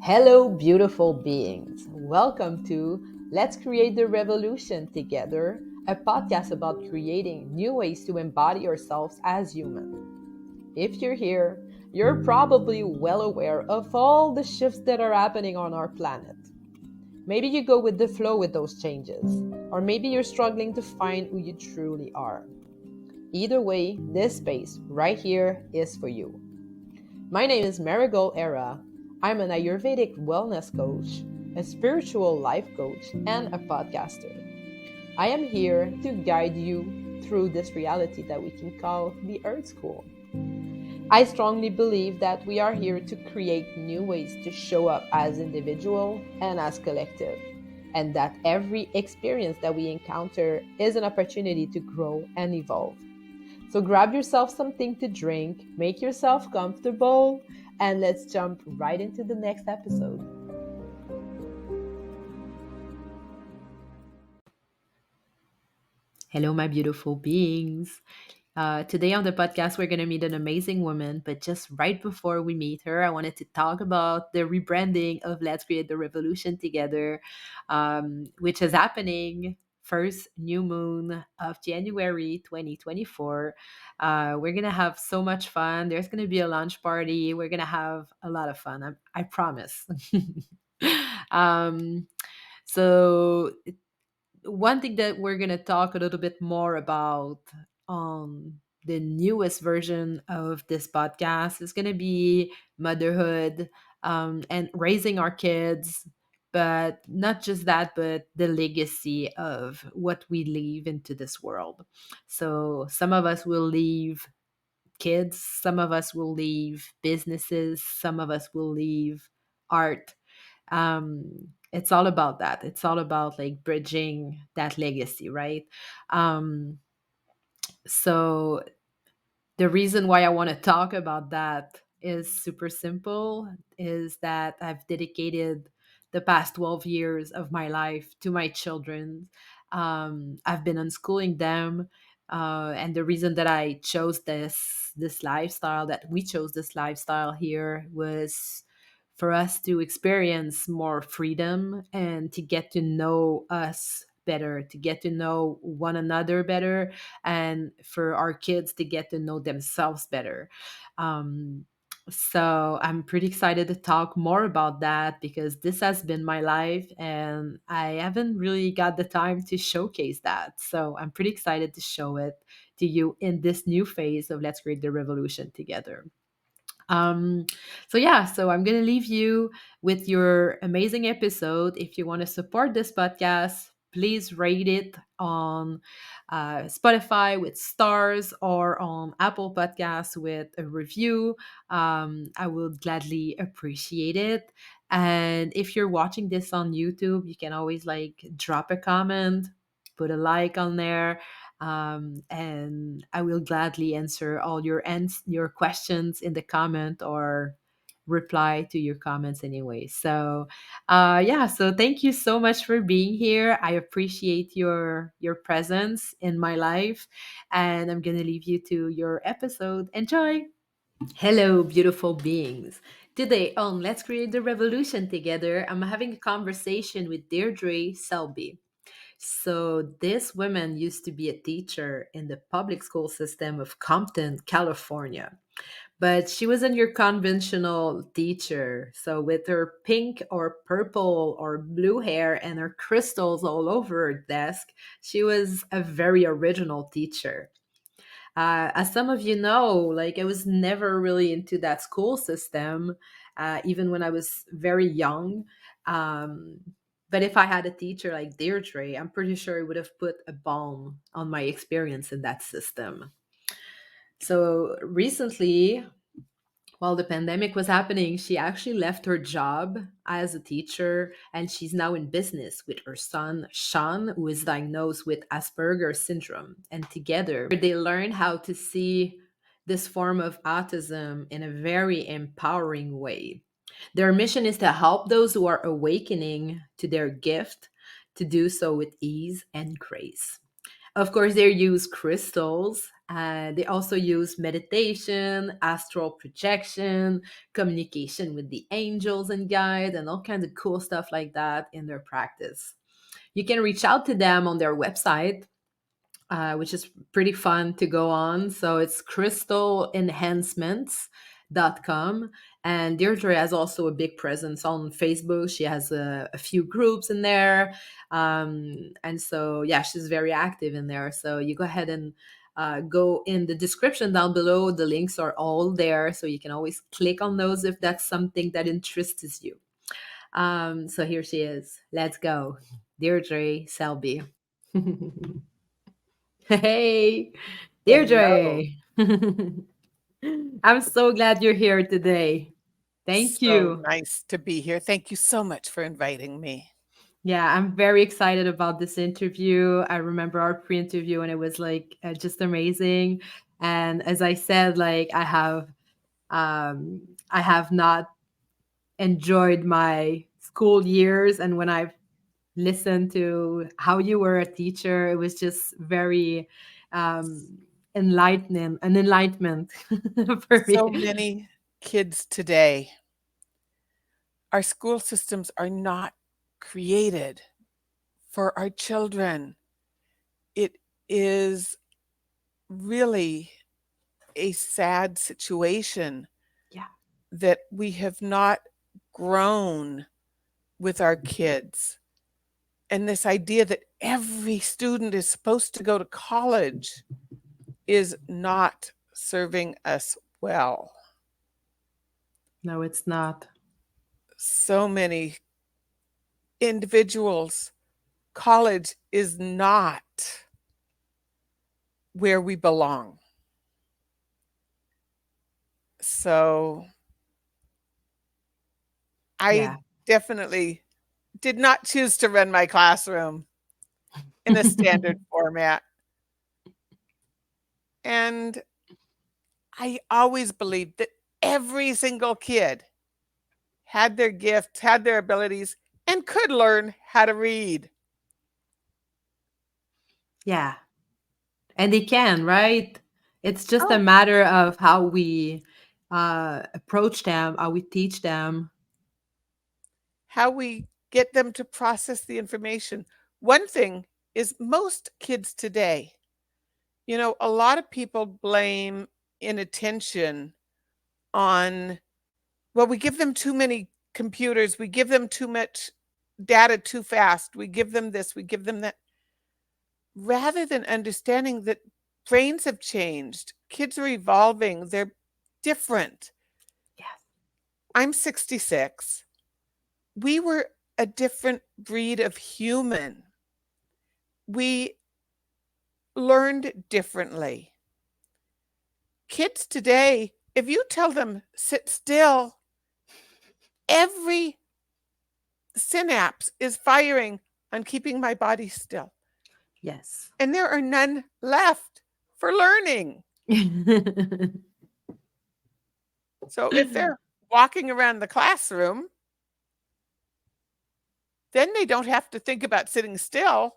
Hello, beautiful beings. Welcome to Let's Create the Revolution Together, a podcast about creating new ways to embody ourselves as human. If you're here, you're probably well aware of all the shifts that are happening on our planet. Maybe you go with the flow with those changes, or maybe you're struggling to find who you truly are. Either way, this space right here is for you. My name is Marigol. I'm an Ayurvedic wellness coach, a spiritual life coach, and a podcaster. I am here to guide you through this reality that we can call the Earth School. I strongly believe that we are here to create new ways to show up as individual and as collective, and that every experience that we encounter is an opportunity to grow and evolve. So grab yourself something to drink, make yourself comfortable, and let's jump right into the next episode. Hello, my beautiful beings. Today on the podcast, we're going to meet an amazing woman. But just right before we meet her, I wanted to talk about the rebranding of Let's Create the Revolution Together, which is happening first new moon of January 2024. We're going to have so much fun. There's going to be a lunch party. We're going to have a lot of fun. I promise. um, so one thing that we're going to talk a little bit more about on the newest version of this podcast is going to be motherhood and raising our kids, but not just that, but the legacy of what we leave into this world. So some of us will leave kids, some of us will leave businesses, some of us will leave art. It's all about that. It's all about like bridging that legacy, right? Um so the reason why I want to talk about that is super simple, is that I've dedicated the past 12 years of my life to my children. I've been unschooling them, and the reason that I chose this lifestyle, that we chose this lifestyle here, was for us to experience more freedom and to get to know us better, to get to know one another better, and for our kids to get to know themselves better. Um, so I'm pretty excited to talk more about that because this has been my life and I haven't really got the time to showcase that. So I'm pretty excited to show it to you in this new phase of Let's Create the Revolution Together. Um, so I'm gonna leave you with your amazing episode. If you want to support this podcast, please rate it on Spotify with stars or on Apple Podcasts with a review. I will gladly appreciate it. And if you're watching this on YouTube, you can always like drop a comment, put a like on there, and I will gladly answer all your questions in the comment or reply to your comments anyway. So thank you so much for being here. I appreciate your presence in my life, and I'm gonna leave you to your episode. Enjoy. Hello, beautiful beings. Today on Let's Create the Revolution Together, I'm having a conversation with Deirdre Selby. So this woman used to be a teacher in the public school system of Compton, California. But she wasn't your conventional teacher. So with her pink or purple or blue hair and her crystals all over her desk, she was a very original teacher. As some of you know, like I was never really into that school system, even when I was very young. Um, but if I had a teacher like Deirdre, I'm pretty sure it would have put a balm on my experience in that system. So recently, while the pandemic was happening, she actually left her job as a teacher and she's now in business with her son, Sean, who is diagnosed with Asperger's syndrome. And together, they learn how to see this form of autism in a very empowering way. Their mission is to help those who are awakening to their gift to do so with ease and grace. Of course, they use crystals They also use meditation, astral projection, communication with the angels and guides, and all kinds of cool stuff like that in their practice. You can reach out to them on their website, which is pretty fun to go on. So it's crystalenhancements.com. And Deirdre has also a big presence on Facebook. She has a few groups in there. And so, yeah, she's very active in there. So you go ahead and go in the description down below. The links are all there. So you can always click on those if that's something that interests you. So here she is. Let's go. Deirdre Selby. Hey, Hello. Deirdre. I'm so glad you're here today. Thank So you. nice to be here. Thank you so much for inviting me. Yeah, I'm very excited about this interview. I remember our pre-interview and it was like just amazing. And as I said, like I have not enjoyed my school years, and when I've listened to how you were a teacher, it was just very enlightening, an enlightenment for So me. many kids today, our school systems are not created for our children. It is really a sad situation Yeah. that we have not grown with our kids. And this idea that every student is supposed to go to college is not serving us well. No, it's not. So many individuals, college is not where we belong. So I Yeah. definitely did not choose to run my classroom in a standard format. And I always believed that every single kid had their gifts, had their abilities, and could learn how to read. Yeah. And they can, right? It's just a Oh, matter of how we approach them, how we teach them. how we get them to process the information. One thing is most kids today, a lot of people blame inattention on, well, we give them too many computers, we give them too much data too fast, we give them this, we give them that, rather than understanding that brains have changed, kids are evolving, they're different. Yes. I'm 66. We were a different breed of human. We learned differently. Kids today, if you tell them sit still, every synapse is firing on keeping my body still. Yes. And there are none left for learning. So if they're walking around the classroom, then they don't have to think about sitting still.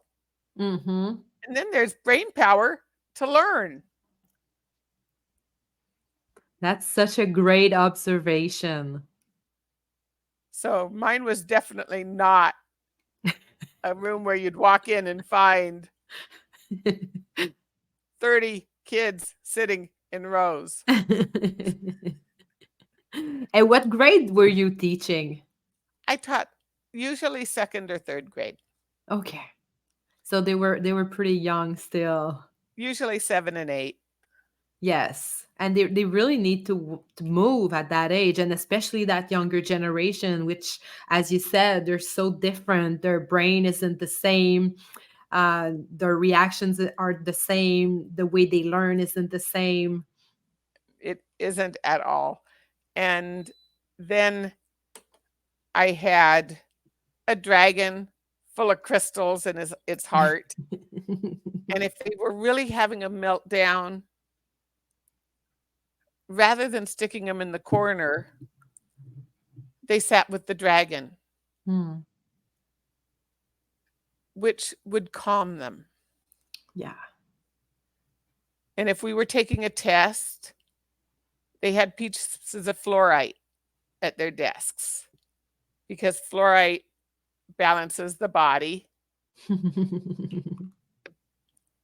Mm-hmm. And then there's brain power to learn. That's such a great observation. So mine was definitely not a room where you'd walk in and find 30 kids sitting in rows. And what grade were you teaching? I taught usually second or third grade, Okay. So they were pretty young still. usually 7 and 8. Yes. And they really need to move at that age, and especially that younger generation, which, as you said, they're so different. Their brain isn't the same. Their reactions are the same. The way they learn isn't the same. It isn't at all. And then I had a dragon full of crystals in its heart. And if they were really having a meltdown, rather than sticking them in the corner, they sat with the dragon, Hmm. which would calm them. Yeah. And if we were taking a test, they had pieces of fluorite at their desks because fluorite balances the body,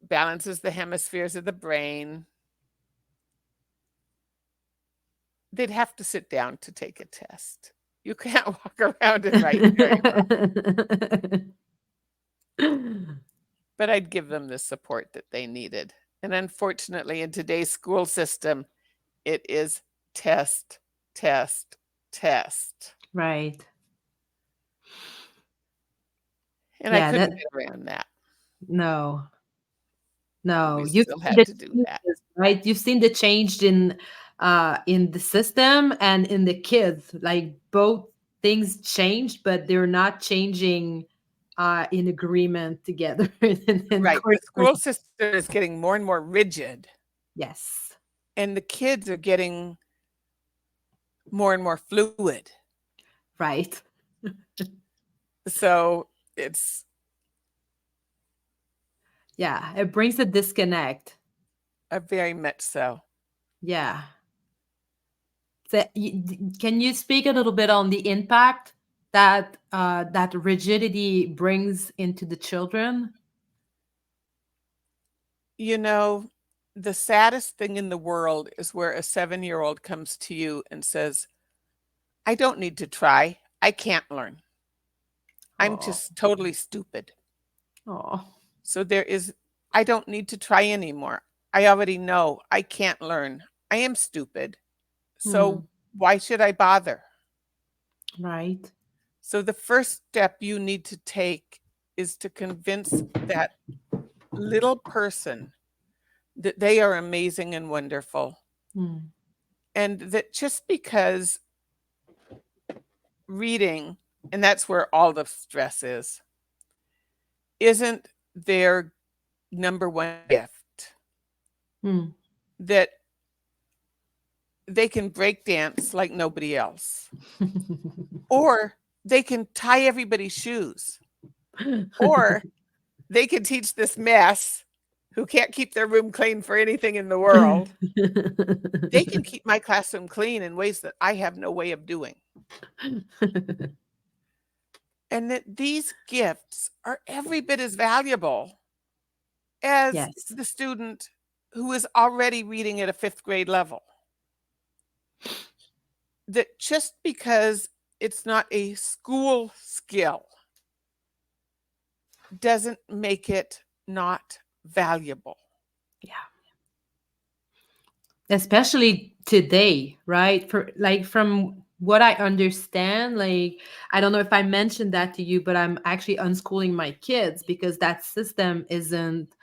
balances the hemispheres of the brain. They'd have to sit down to take a test. You can't walk around and write very well. But I'd give them the support that they needed. And unfortunately, in today's school system, it is test, test, test. Right. And I Yeah, couldn't that get around that. no. No, We you've still seen had the to do that. changes, right? You've seen the change in the system and in the kids. Like both things changed, but they're not changing in agreement together in Right. The coordination. school system is getting more and more rigid, Yes. and the kids are getting more and more fluid. Right. So it's Yeah, it brings a disconnect. very much so. Yeah. So, can you speak a little bit on the impact that that rigidity brings into the children? You know, the saddest thing in the world is where a 7-year-old comes to you and says, I don't need to try. I can't learn. I'm Oh, just totally stupid. oh. So I don't need to try anymore. I already know I can't learn. I am stupid. Hmm. So why should I bother? Right. So the first step you need to take is to convince that little person that they are amazing and wonderful. Hmm. And that just because reading, and that's where all the stress is, isn't their number one gift, Hmm. that they can break dance like nobody else, or they can tie everybody's shoes, or they can teach this mess who can't keep their room clean for anything in the world. They can keep my classroom clean in ways that I have no way of doing. And that these gifts are every bit as valuable as Yes. the student who is already reading at a fifth grade level. That just because it's not a school skill doesn't make it not valuable. Yeah. Especially today, right? For like from what I understand, like I don't know if I mentioned that to you, but I'm actually unschooling my kids because that system isn't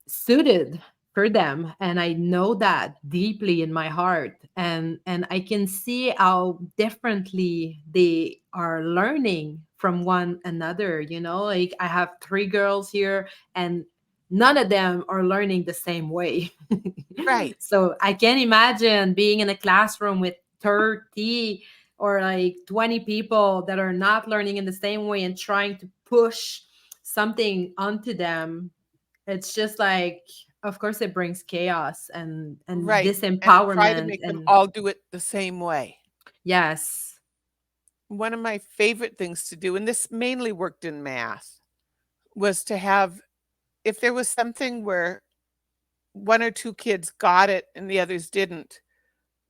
suited for them, and I know that deeply in my heart, and I can see how differently they are learning from one another, like I have three girls here, and none of them are learning the same way. Right, So I can imagine being in a classroom with 30 or like 20 people that are not learning in the same way and trying to push something onto them. It's just like, of course, it brings chaos and right. And try to disempowerment. make them And all do it the same way. yes. One of my favorite things to do, and this mainly worked in math, was to have, if there was something where one or two kids got it and the others didn't,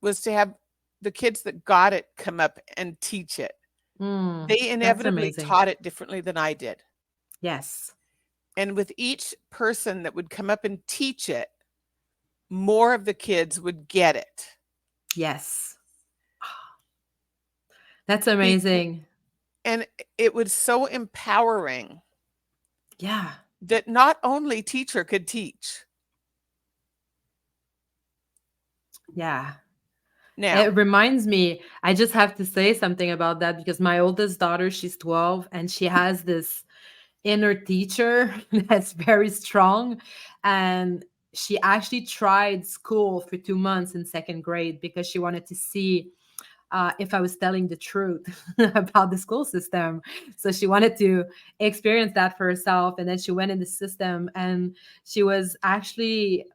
was to have the kids that got it come up and teach it. They That's inevitably amazing. taught it differently than I did. Yes. And with each person that would come up and teach it, more of the kids would get it. Yes. That's Be- amazing. and it was so empowering Yeah. that not only teacher could teach. Yeah. Now, It reminds me, I just have to say something about that because my oldest daughter, she's 12, and she has this inner teacher that's very strong. And she actually tried school for 2 months in second grade because she wanted to see if I was telling the truth about the school system. So she wanted to experience that for herself. And then she went in the system, and she was actually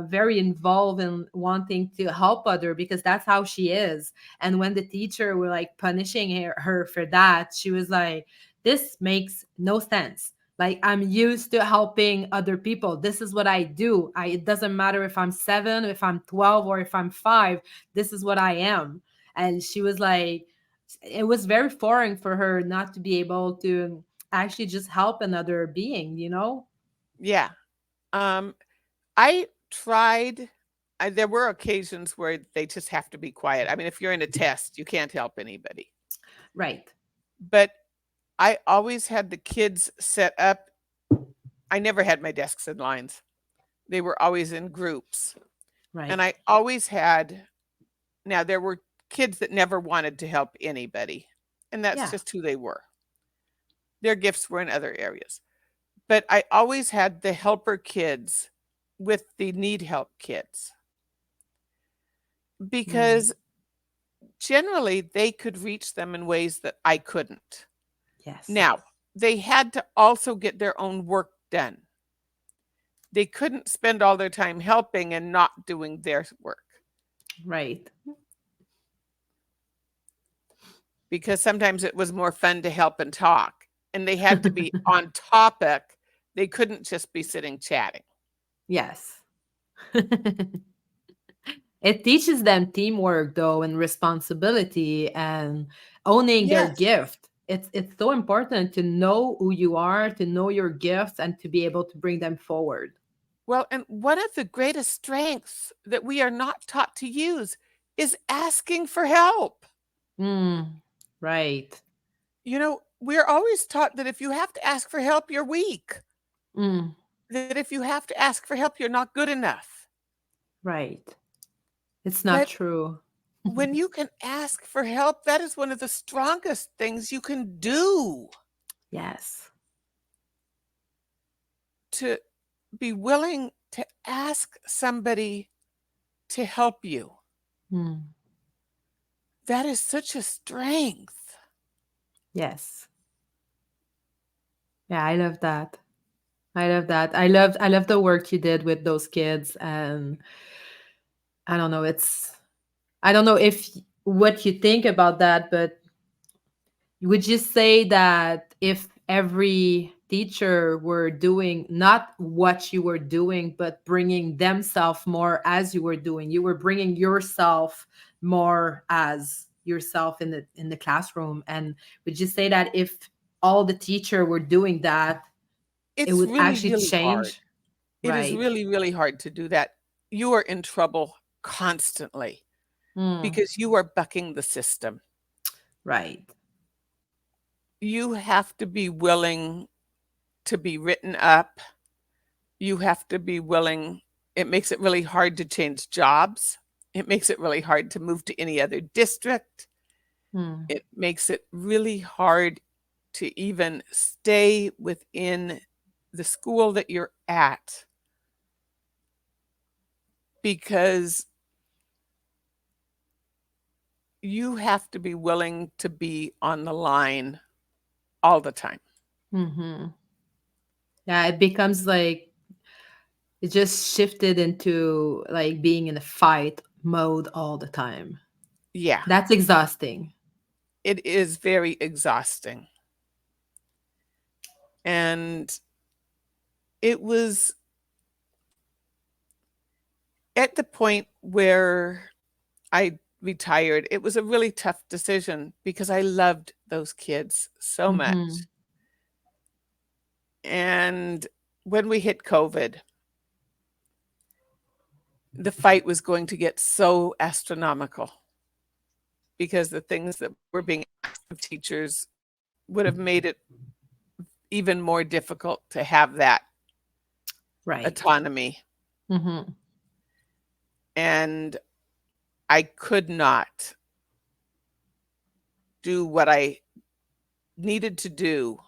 very involved in wanting to help other, because that's how she is. And when the teacher were like punishing her for that, she was like, this makes no sense. Like, I'm used to helping other people. This is what I do. It doesn't matter if I'm 7, if I'm 12, or if I'm 5. This is what I am. And she was like, it was very foreign for her not to be able to actually just help another being, you know? Yeah. Um, I tried. There were occasions where they just have to be quiet. I mean, if you're in a test, you can't help anybody. Right. But I always had the kids set up. I never had my desks in lines. They were always in groups. And Right. I always had, now there were kids that never wanted to help anybody, and that's Yeah. just who they were. Their gifts were in other areas. But I always had the helper kids with the need help kids, Mm. because generally they could reach them in ways that I couldn't. Yes. Now, they had to also get their own work done. They couldn't spend all their time helping and not doing their work, Right. because sometimes it was more fun to help and talk, and they had to be on topic. They couldn't just be sitting chatting. Yes. It teaches them teamwork, though, and responsibility, and owning their Yes. gift. It's so important to know who you are, to know your gifts, and to be able to bring them forward. Well, and one of the greatest strengths that we are not taught to use is asking for help. Mm. Right. We're always taught that if you have to ask for help, you're weak. Mm. That if you have to ask for help, you're not good enough. Right. It's not But true. when you can ask for help, that is one of the strongest things you can do, Yes. to be willing to ask somebody to help you. Mm. That is such a strength. Yes. Yeah, I love that. I love that. I love the work you did with those kids. And I don't know, I don't know if what you think about that, but would you say that if every teacher were doing not what you were doing, but bringing themselves more as you were doing, you were bringing yourself more as yourself in the classroom, and would you say that if all the teacher were doing that, it It's would really, actually really hard. change? It is Right. really, really hard to do that. You are in trouble constantly Mm, because you are bucking the system. right. You have to be willing to be written up. You have to be willing. It makes it really hard to change jobs. It makes it really hard to move to any other district. Mm, It makes it really hard to even stay within the school that you're at, because you have to be willing to be on the line all the time. mhm. Yeah, it becomes like it just shifted into like being in a fight mode all the time. Yeah, That's exhausting. it is very exhausting. And it was at the point where I retired, it was a really tough decision because I loved those kids so much. Mhm. And when we hit COVID, the fight was going to get so astronomical, because the things that were being asked of teachers would have made it even more difficult to have that Right. autonomy. Mhm. And I could not do what I needed to do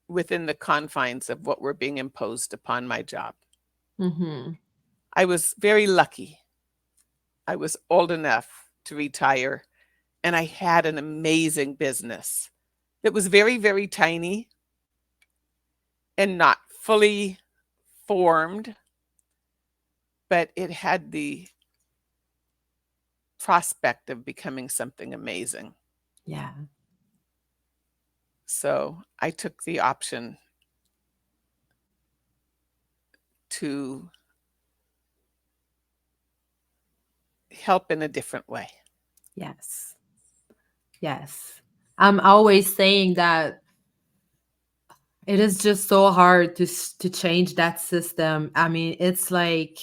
within the confines of what were being imposed upon my job. Mhm. I was very lucky. I was old enough to retire and I had an amazing business that was very, very tiny and not fully formed, but it had the prospect of becoming something amazing. Yeah. So I took the option to help in a different way. Yes. Yes. I'm always saying that it is just so hard to change that system. I mean, it's like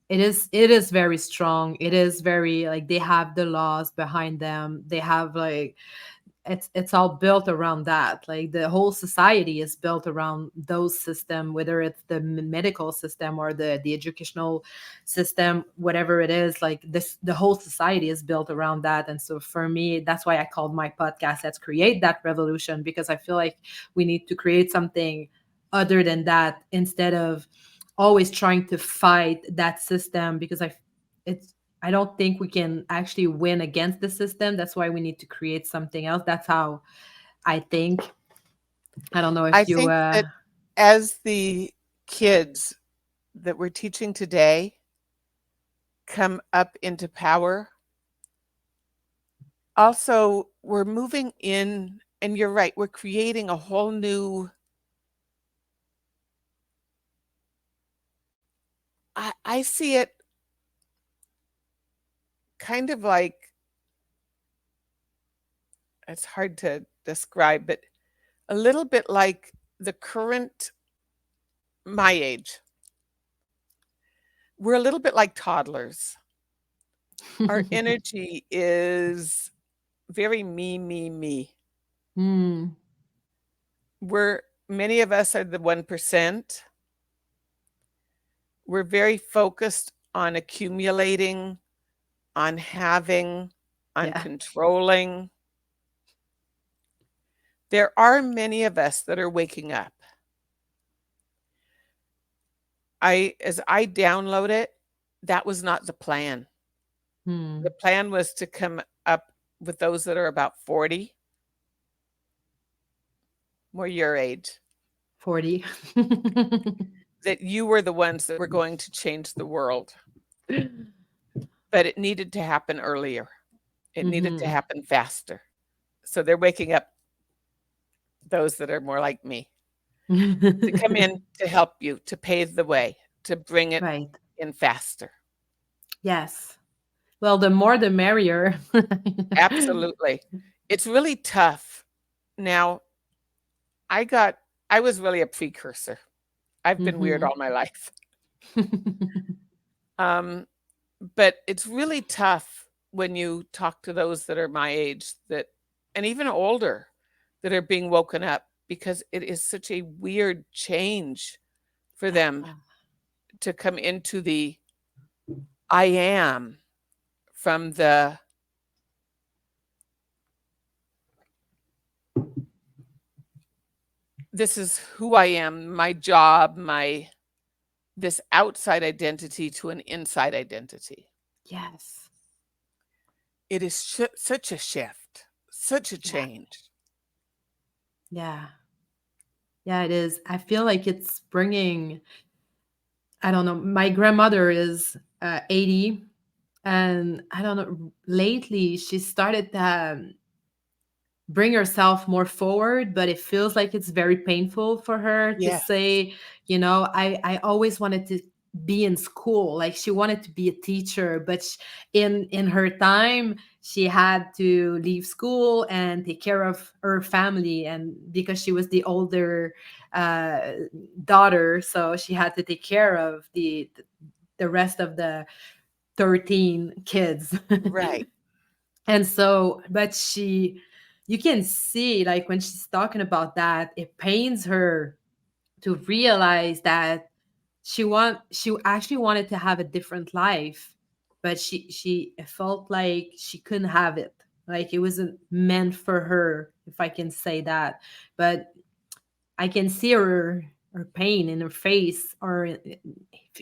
it is very strong. It is very like they have the laws behind them. They have like it's all built around that. Like the whole society is built around those system, whether it's the medical system or the educational system, whatever it is. Like this, the whole society is built around that. And so for me, that's why I called my podcast "Let's Create That Revolution," because I feel like we need to create something other than that instead of always trying to fight that system, because it's I don't think we can actually win against the system. That's why we need to create something else. That's how I think. I don't know I if you think that as the kids that we're teaching today come up into power, also we're moving in, and you're right, we're creating a whole new, I see it kind of like, it's hard to describe, but a little bit like the current, my age. We're a little bit like toddlers. Our energy is very me, me, me. Hmm. We're Many of us are the 1%. We're very focused on accumulating, on having, on Yeah. controlling. There are many of us that are waking up. As I download it, that was not the plan. The Hmm. plan was to come up with those that are about 40, more your age, 40. that you were the ones that were going to change the world. But it needed to happen earlier. It needed to Hmm. happen faster. So they're waking up those that are more like me to come in to help you, to pave the way, to bring it Right. in faster. Yes. Well, the more the merrier. Absolutely. It's really tough. Now, I got I was really a precursor. I've been weird Hmm. all my life. Um, but it's really tough when you talk to those that are my age that and even older that are being woken up because it is such a weird change for them Yeah. to come into the I am from the this is who I am, my job, my this outside identity to an inside identity. Yes. It is such a shift, such a Yeah. change. Yeah. Yeah, it is. I feel like it's bringing, I don't know, my grandmother is 80, and I don't know, lately she started to bring herself more forward, but it feels like it's very painful for her to Yes, say, I always wanted to be in school. Like she wanted to be a teacher, but in her time she had to leave school and take care of her family, and because she was the older uh, daughter, so she had to take care of the rest of the 13 kids. right. And so, but you can see, like, when she's talking about that, it pains her to realize that she actually wanted to have a different life, but she felt like she couldn't have it. Like it wasn't meant for her, if I can say that. But I can see her pain in her face, or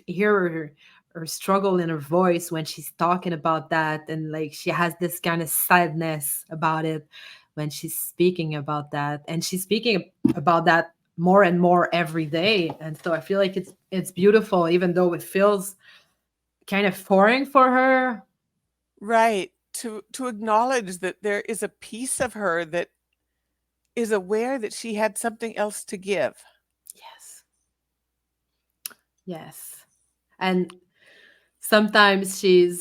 hear her struggle in her voice when she's talking about that, and like she has this kind of sadness about it when she's speaking about that, and she's speaking about that more and more every day. And so I feel like it's beautiful, even though it feels kind of foreign for her. Right. To acknowledge that there is a piece of her that is aware that she had something else to give. Yes. Yes. And sometimes she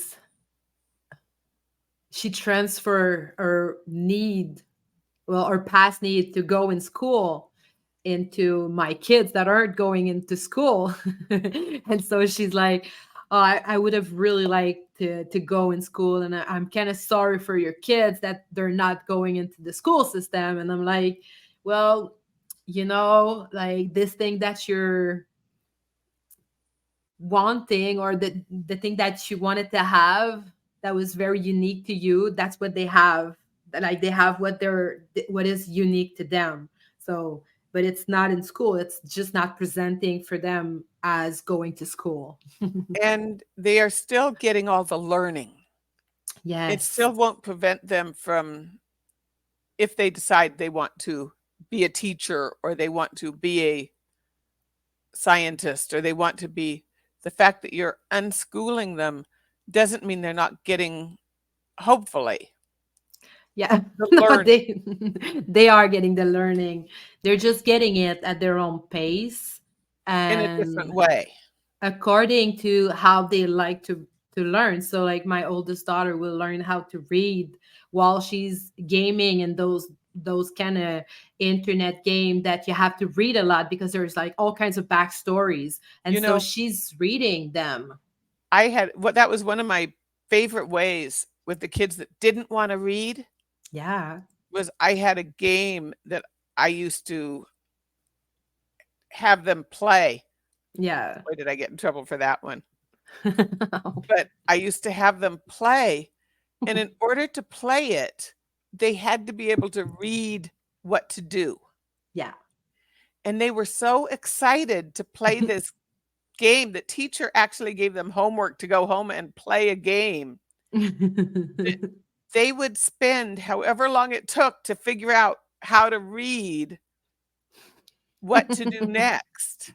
transfer her need, well, or past need to go in school into my kids that aren't going into school. And so she's like, oh, I would have really liked to go in school, and I'm kind of sorry for your kids that they're not going into the school system. And I'm like, well, like this thing that you're wanting, or the thing that you wanted to have that was very unique to you, that's what they have. Like they have what is unique to them. So but it's not in school, it's just not presenting for them as going to school. And they are still getting all the learning. It Yes. still won't prevent them from, if they decide they want to be a teacher or they want to be a scientist or they want to be, the fact that you're unschooling them doesn't mean they're not getting, hopefully, Yeah. the No, learning they are getting the learning. They're just getting it at their own pace, in a different and way. according to how they like to learn. So like my oldest daughter will learn how to read while she's gaming, and those kind of internet game that you have to read a lot because there's like all kinds of backstories, and You so know, she's reading them. I had what that was one of my favorite ways with the kids that didn't want to read Yeah. was I had a game that I used to have them play. Yeah. Boy, did I get in trouble for that one. But I used to have them play, and in order to play it, they had to be able to read what to do. Yeah. And they were so excited to play this game that teacher actually gave them homework to go home and play a game that they would spend however long it took to figure out how to read what to do next.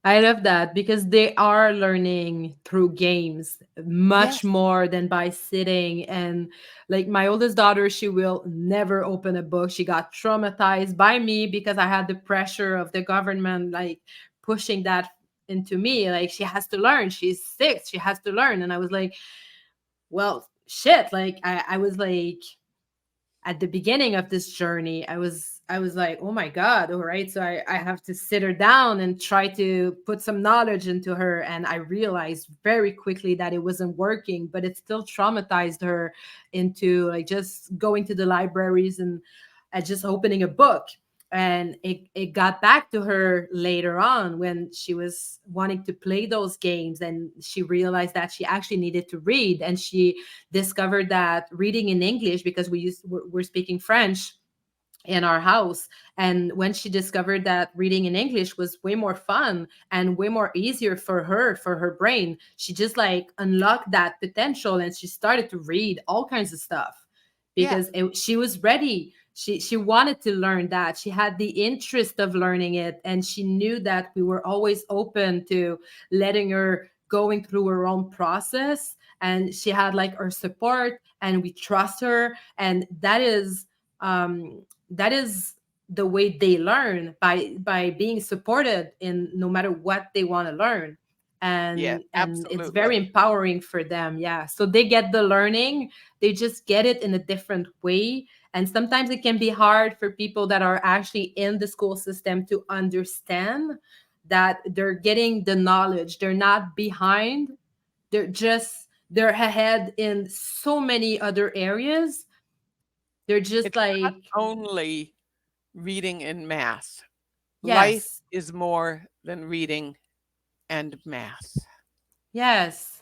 I love that because they are learning through games much Yes, more than by sitting. And like my oldest daughter, she will never open a book. She got traumatized by me because I had the pressure of the government, like pushing that into me. Like she has to learn. She's 6. She has to learn. And I was like, well, shit. Like I was like, at the beginning of this journey, I was like, oh my god, all right, so I have to sit her down and try to put some knowledge into her, and I realized very quickly that it wasn't working, but it still traumatized her into like just going to the libraries and just opening a book. And it got back to her later on when she was wanting to play those games, and she realized that she actually needed to read, and she discovered that reading in English, because we're speaking French in our house. And when she discovered that reading in English was way more fun and way more easier for her brain, she just like unlocked that potential, and she started to read all kinds of stuff yeah, because she was ready. She wanted to learn that. She had the interest of learning it, and she knew that we were always open to letting her going through her own process, and she had like our support, and we trust her. And that is the way they learn, by being supported in no matter what they want to learn. yes, And it's very absolutely. empowering for them. Yeah, so they get the learning, they just get it in a different way. And sometimes it can be hard for people that are actually in the school system to understand that they're getting the knowledge, they're not behind, they're ahead in so many other areas. They're just It's not like, only reading and math. Life yes. is more than reading and math. Yes.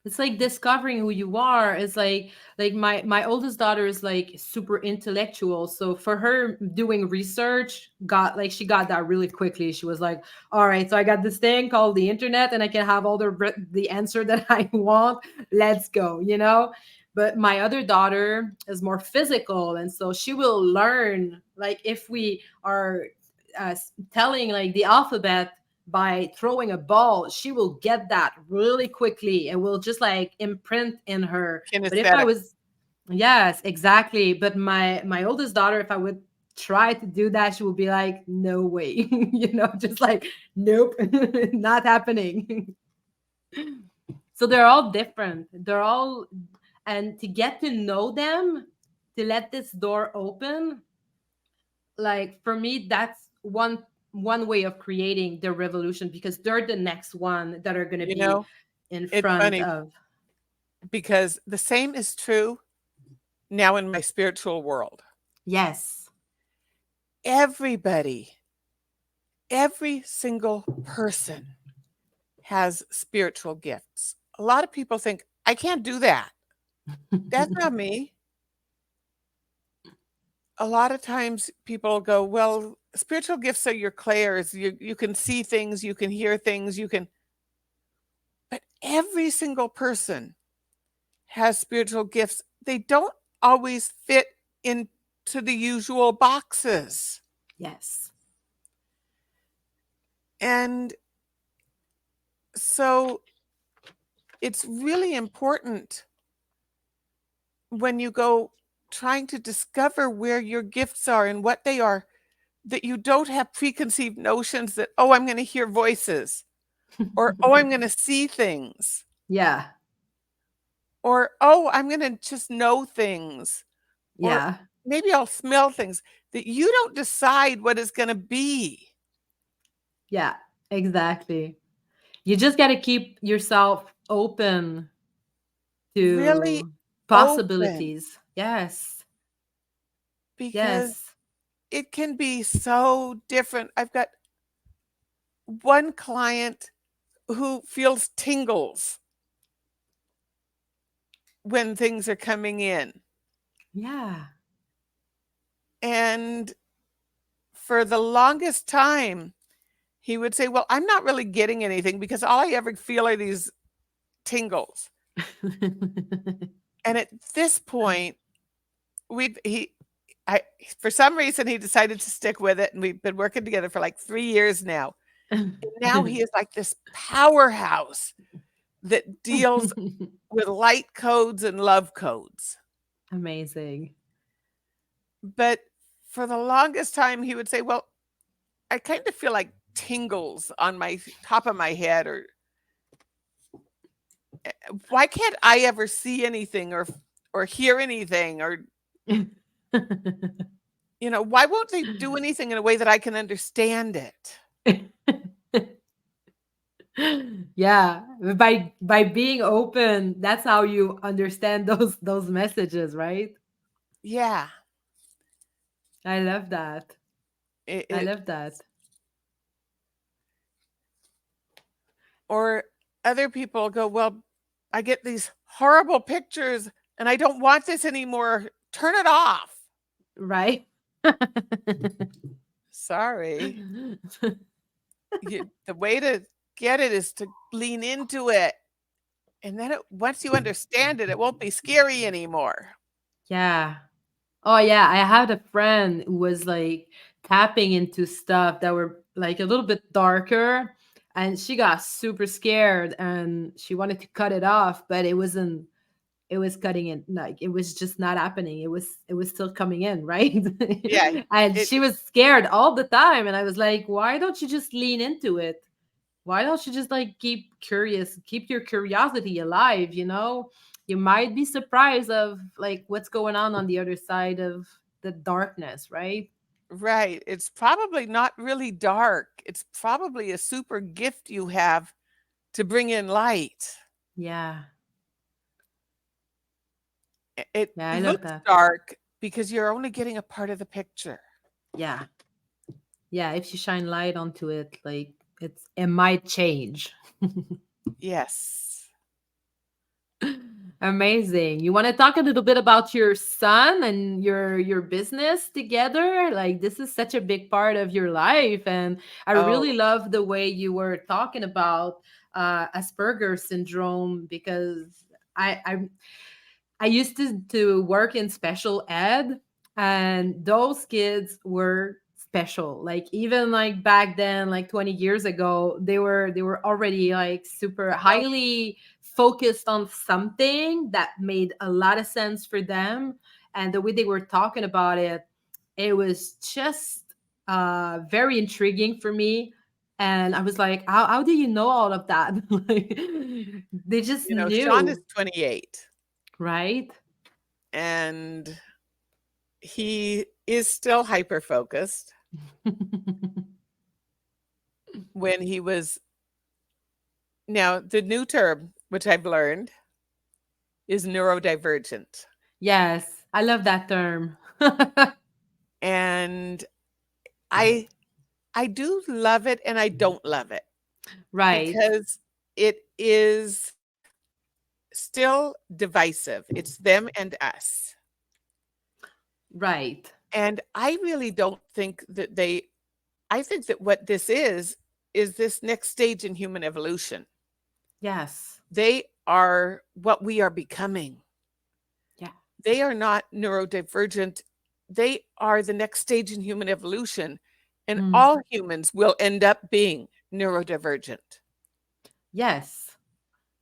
It's like discovering who you are. It's like my oldest daughter is like super intellectual. So for her, doing research got like she got that really quickly. She was like, "All right, so I got this thing called the internet, and I can have all the answer that I want. Let's go," you know. But my other daughter is more physical, and so she will learn. Like if we are telling like the alphabet by throwing a ball, she will get that really quickly and will just like imprint in her. But if I Kinesthetic. was, yes, exactly. But my oldest daughter, if I would try to do that, she would be like, no way, just like, nope, not happening. So they're all different. They're all, and to get to know them, to let this door open, like for me, that's one way of creating the revolution, because they're the next one that are going to You be know, in it's front funny of. because the same is true now in my spiritual world. Yes. Everybody, every single person has spiritual gifts. A lot of people think, I can't do that. That's not me. A lot of times people go, well, spiritual gifts are your clairs. You can see things, you can hear things, you can, but every single person has spiritual gifts. They don't always fit into the usual boxes. Yes. And so it's really important when you go trying to discover where your gifts are and what they are, that you don't have preconceived notions that, oh, I'm going to hear voices, or oh, I'm going to see things, Yeah. or oh, I'm going to just know things, or Yeah. maybe I'll smell things, that you don't decide what it's going to be. Yeah. Exactly. You just got to keep yourself open Really to open, possibilities. Yes. because Yes. it can be so different. I've got one client who feels tingles when things are coming in. Yeah. And for the longest time, he would say, well, I'm not really getting anything because all I ever feel are these tingles. And at this point, we've he I for some reason he decided to stick with it, and we've been working together for like 3 years now. And now he is like this powerhouse that deals with light codes and love codes. Amazing. But for the longest time, he would say, well, I kind of feel like tingles on my top of my head, or why can't I ever see anything or hear anything, or why won't they do anything in a way that I can understand it? Yeah, by being open, that's how you understand those messages, right? Yeah, I love that. it, I it love that. or other people go, well, I get these horrible pictures and I don't want this anymore. Turn it off. Right? Sorry. The way to get it is to lean into it. And then once you understand it, it won't be scary anymore. Yeah. Oh yeah, I had a friend who was like tapping into stuff that were like a little bit darker, and she got super scared and she wanted to cut it off, but it was cutting it, like it was just not happening. It was still coming in, right? Yeah. And It she was scared all the time, and I was like, why don't you just lean into it? Why don't you just like keep curious, keep your curiosity alive, you might be surprised of like what's going on the other side of the darkness, right? right. It's probably not really dark. It's probably a super gift you have to bring in light. Yeah. It Yeah, I love looks that. dark because you're only getting a part of the picture. Yeah. Yeah, if you shine light onto it, like it might change. Yes. Amazing. You want to talk a little bit about your son and your business together? Like this is such a big part of your life, and I really Oh, love the way you were talking about Asperger's syndrome because I used to work in special ed, and those kids were special. Like even like back then, like 20 years ago, they were already like super well, highly focused on something that made a lot of sense for them. And the way they were talking about it, it was just very intriguing for me. And I was like, how do you know all of that? Like, they just Sean is knew, 28, right? and he is still hyper focused. When he was Now, the new term, which I've learned, is neurodivergent. Yes, I love that term. And I I do love it and I don't love it Right, because it is still divisive. It's them and us. right. And I really don't think that I think that what this is this next stage in human evolution. Yes. They are what we are becoming. Yeah. They are not neurodivergent. They are the next stage in human evolution, and Mm. all humans will end up being neurodivergent. Yes.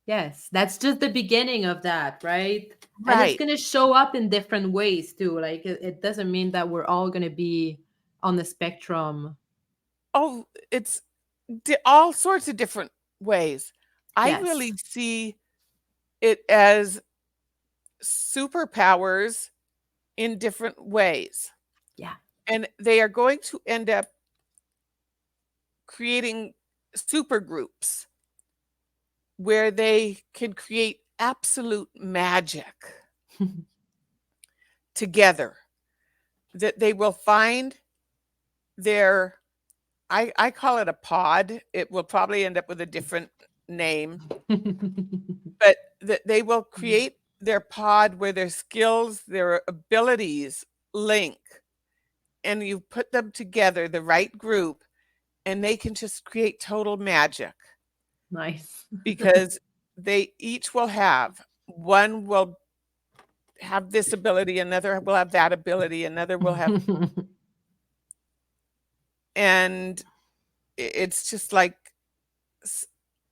Yes. That's just the beginning of that, right? And it's Right. going to show up in different ways too. Like it doesn't mean that we're all going to be on the spectrum. Oh, it's all sorts of different ways. I Yes. really see it as superpowers in different ways. Yeah. And they are going to end up creating super groups where they can create absolute magic together, that they will find their I call it a pod. It will probably end up with a different name, but that they will create their pod where their skills, their abilities link, and you put them together, the right group, and they can just create total magic Nice. because they each will have one will have this ability, another will have that ability, another will have, and it's just like s-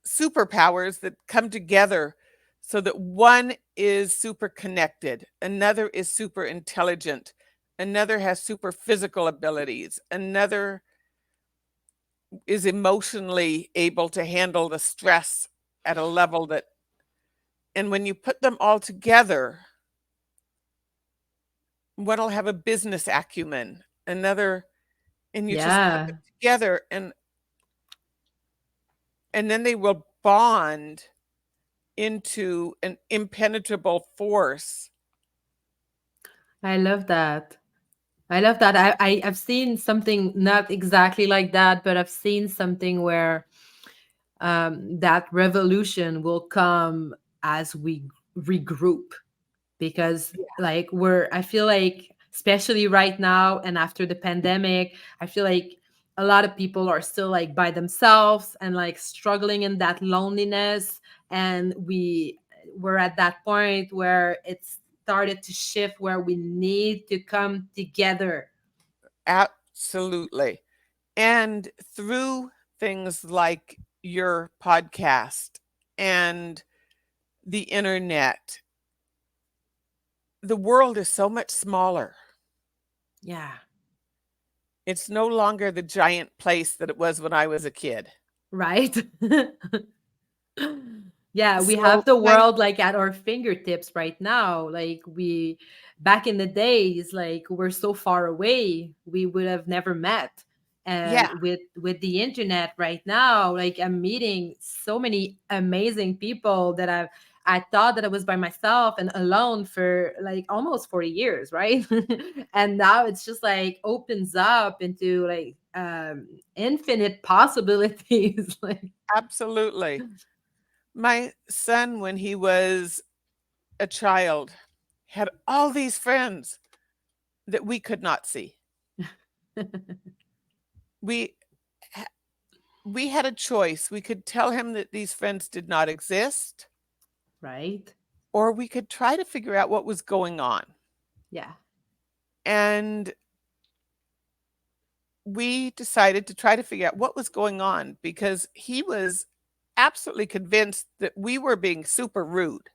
superpowers that come together so that one is super connected, another is super intelligent, another has super physical abilities, another is emotionally able to handle the stress at a level that, and when you put them all together, one will have a business acumen, another, and you just put Yeah. them together, and then they will bond into an impenetrable force. I love that. I love that. I've seen something not exactly like that, but I've seen something where that revolution will come as we regroup, because Yeah. like we're I feel like especially right now and after the pandemic, I feel like a lot of people are still like by themselves and like struggling in that loneliness, and we're at that point where it's started to shift where we need to come together. Absolutely. And through things like your podcast and the internet, the world is so much smaller. Yeah. It's no longer the giant place that it was when I was a kid. Right. Yeah, we So have the my world like at our fingertips right now. Like we back in the days, like we're so far away, we would have never met. And Yeah, with the internet right now, like I'm meeting so many amazing people that I thought that I was by myself and alone for like almost 40 years, right? And now it's just like opens up into like infinite possibilities. Like absolutely. My son, when he was a child had all these friends that we could not see. We we had a choice. We could tell him that these friends did not exist, Right? or we could try to figure out what was going on. Yeah. And we decided to try to figure out what was going on because he was absolutely convinced that we were being super rude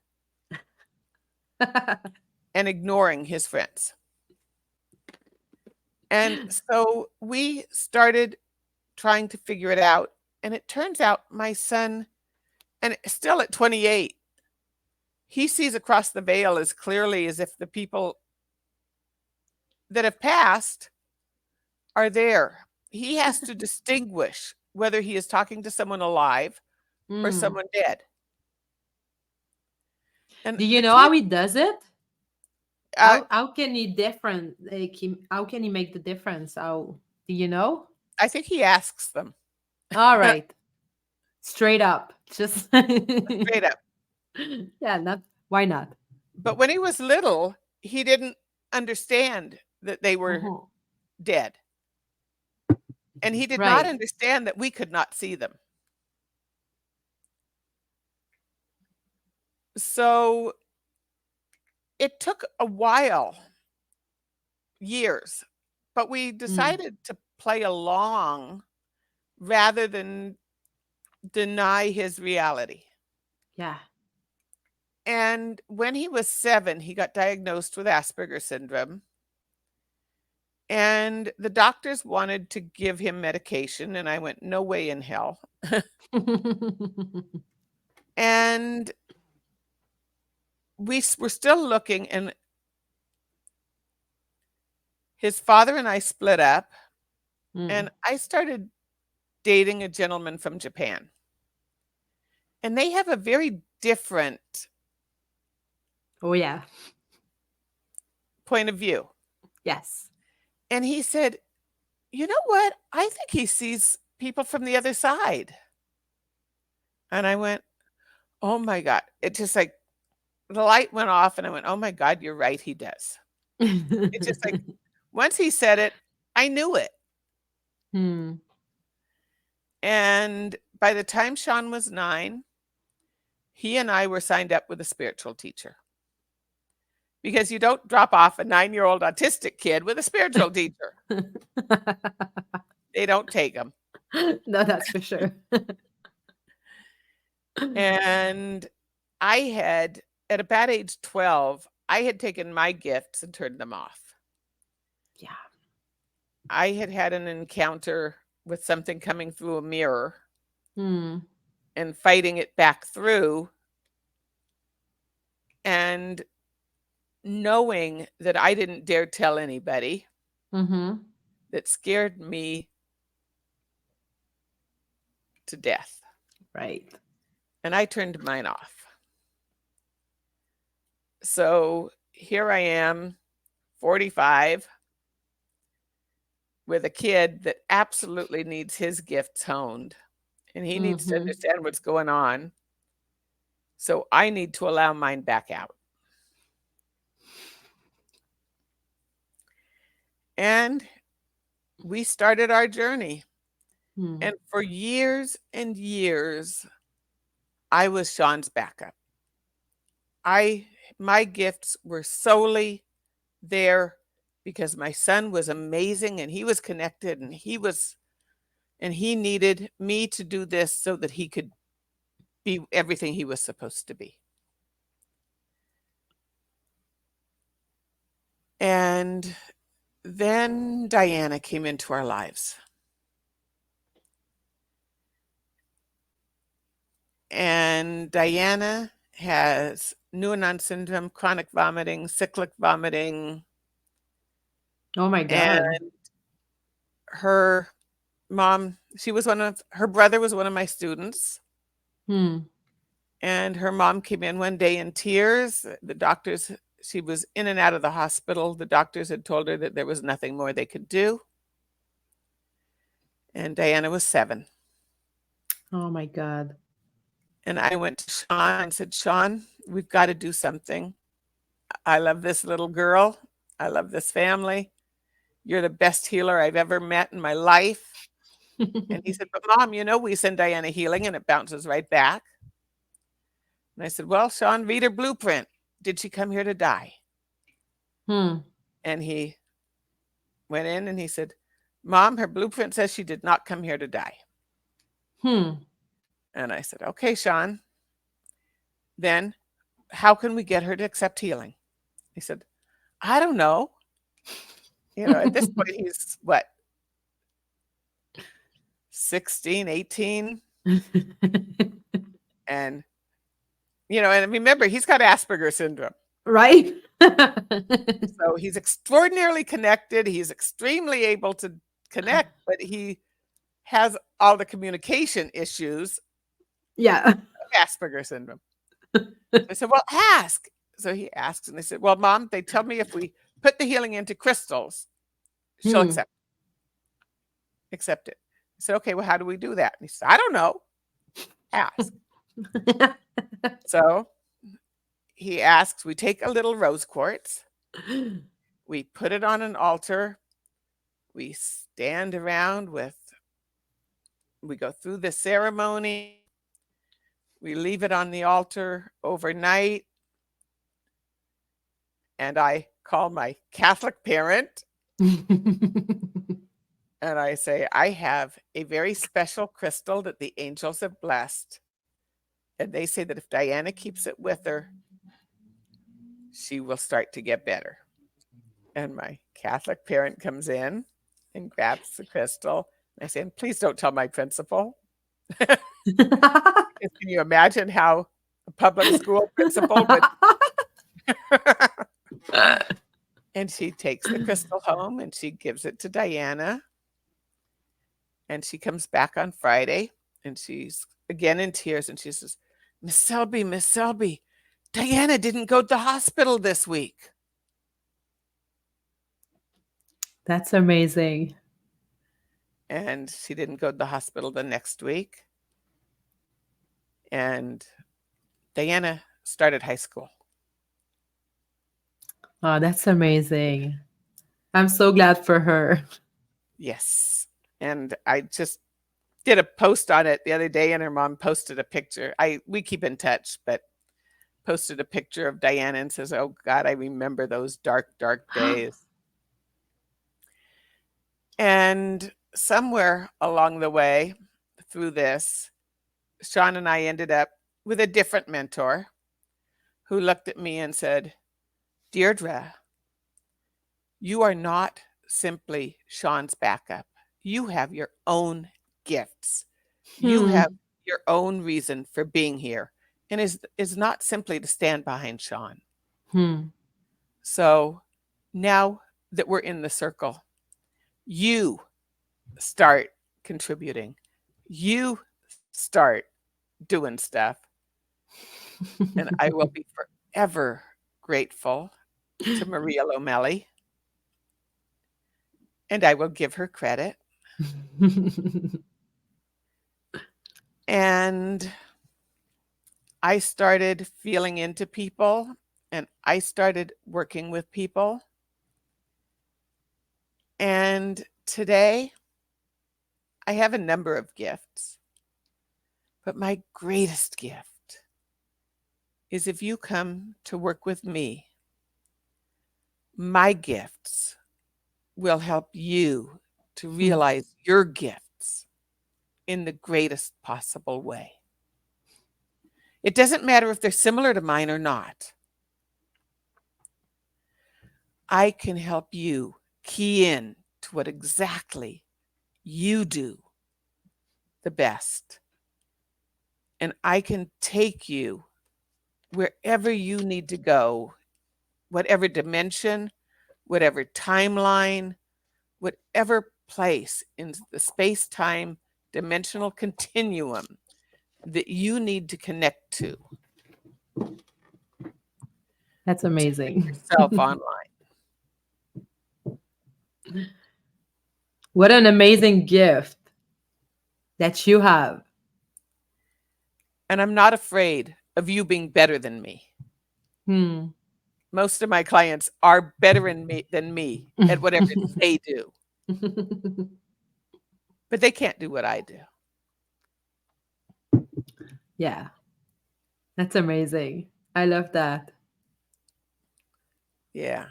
and ignoring his friends. And so we started trying to figure it out. And it turns out my son, and still at 28, he sees across the veil as clearly as if the people that have passed are there. He has to distinguish whether he is talking to someone alive or Mm. someone dead. And Do you the know how kid, he does it? uh, How can he different? Like, how can he make the difference? How do you know? I think he asks them All right, straight up, just straight up. yeah, not why not? But when he was little, he didn't understand that they were Mhm. dead. And he did not Right. understand that we could not see them. So it took a while, years, but we Mm. decided to play along rather than deny his reality. Yeah. And when he was 7, he got diagnosed with Asperger's syndrome. And the doctors wanted to give him medication. And I went, no way in hell. And we were still looking. And his father and I split up. Mm. And I started dating a gentleman from Japan. And they have a very different Oh yeah. point of view. Yes. And he said, you know what? I think he sees people from the other side. And I went, oh my God. It just like the light went off and I went, oh my God, you're right. He does. It's just like once he said it, I knew it. Hmm. And by the time Sean was 9, he and I were signed up with a spiritual teacher because you don't drop off a 9-year-old autistic kid with a spiritual teacher. They don't take them. No, that's for sure. And I had, at about age 12, I had taken my gifts and turned them off. Yeah. I had had an encounter with something coming through a mirror Hmm. and fighting it back through and knowing that I didn't dare tell anybody, Mm-hmm. that scared me to death. Right. And I turned mine off. So here I am, 45, with a kid that absolutely needs his gifts honed. And he needs to Mm-hmm. understand what's going on. So I need to allow mine back out. And we started our journey. Hmm. And for years and years, I was Sean's backup. My gifts were solely there because my son was amazing and he was connected and he needed me to do this so that he could be everything he was supposed to be. And then Diana came into our lives. And Diana has Noonan syndrome, chronic vomiting, cyclic vomiting, Oh my and God. her mom, her brother was one of my students, Hmm. and her mom came in one day in tears. The doctors, she was in and out of the hospital. The doctors had told her that there was nothing more they could do. And Diana was 7. Oh my God. And I went to Sean and said, Sean, we've got to do something. I love this little girl. I love this family. You're the best healer I've ever met in my life. And he said, but Mom, we send Diana healing and it bounces right back. And I said, well, Sean, read her blueprint. Did she come here to die? Hmm. And he went in and he said, Mom, her blueprint says she did not come here to die. Hmm. And I said, okay, Sean, then how can we get her to accept healing? He said, I don't know. At this point, he's what, 16, 18? And, and remember, he's got Asperger's syndrome. Right? So he's extraordinarily connected. He's extremely able to connect, but he has all the communication issues Yeah. of Asperger's syndrome. I said, well, ask. So he asks, and they said, well, Mom, they tell me if we put the healing into crystals, she'll accept it. I said, okay, well, how do we do that? And he said, I don't know. Ask. So he asks, we take a little rose quartz, we put it on an altar, we stand around we go through the ceremony, we leave it on the altar overnight, and I call my Catholic parent and I say, I have a very special crystal that the angels have blessed. And they say that if Diana keeps it with her, she will start to get better. And my Catholic parent comes in and grabs the crystal. And I say, and please don't tell my principal. Can you imagine how a public school principal would? And she takes the crystal home and she gives it to Diana. And she comes back on Friday and she's again in tears. And she says, Miss Selby, Diana didn't go to the hospital this week. That's amazing. And she didn't go to the hospital the next week. And Diana started high school. Oh, that's amazing. I'm so glad for her. Yes. And I just did a post on it the other day, and her mom posted a picture. We keep in touch, but posted a picture of Diana and says, oh God, I remember those dark, dark days. And somewhere along the way through this, Sean and I ended up with a different mentor who looked at me and said, Deirdre, you are not simply Sean's backup. You have your own gifts. You have your own reason for being here, and is not simply to stand behind Sean. So now that we're in the circle, you start contributing. You start doing stuff. And I will be forever grateful to Maria Lomelli. And I will give her credit. And I started feeling into people, and I started working with people. And today, I have a number of gifts. But my greatest gift is if you come to work with me, my gifts will help you to realize your gifts in the greatest possible way. It doesn't matter if they're similar to mine or not. I can help you key in to what exactly you do the best. And I can take you wherever you need to go, whatever dimension, whatever timeline, whatever place in the space-time dimensional continuum that you need to connect to. That's amazing. Yourself online. What an amazing gift that you have. And I'm not afraid of you being better than me. Hmm. Most of my clients are better than me at whatever they do, but they can't do what I do. Yeah, that's amazing. I love that. Yeah.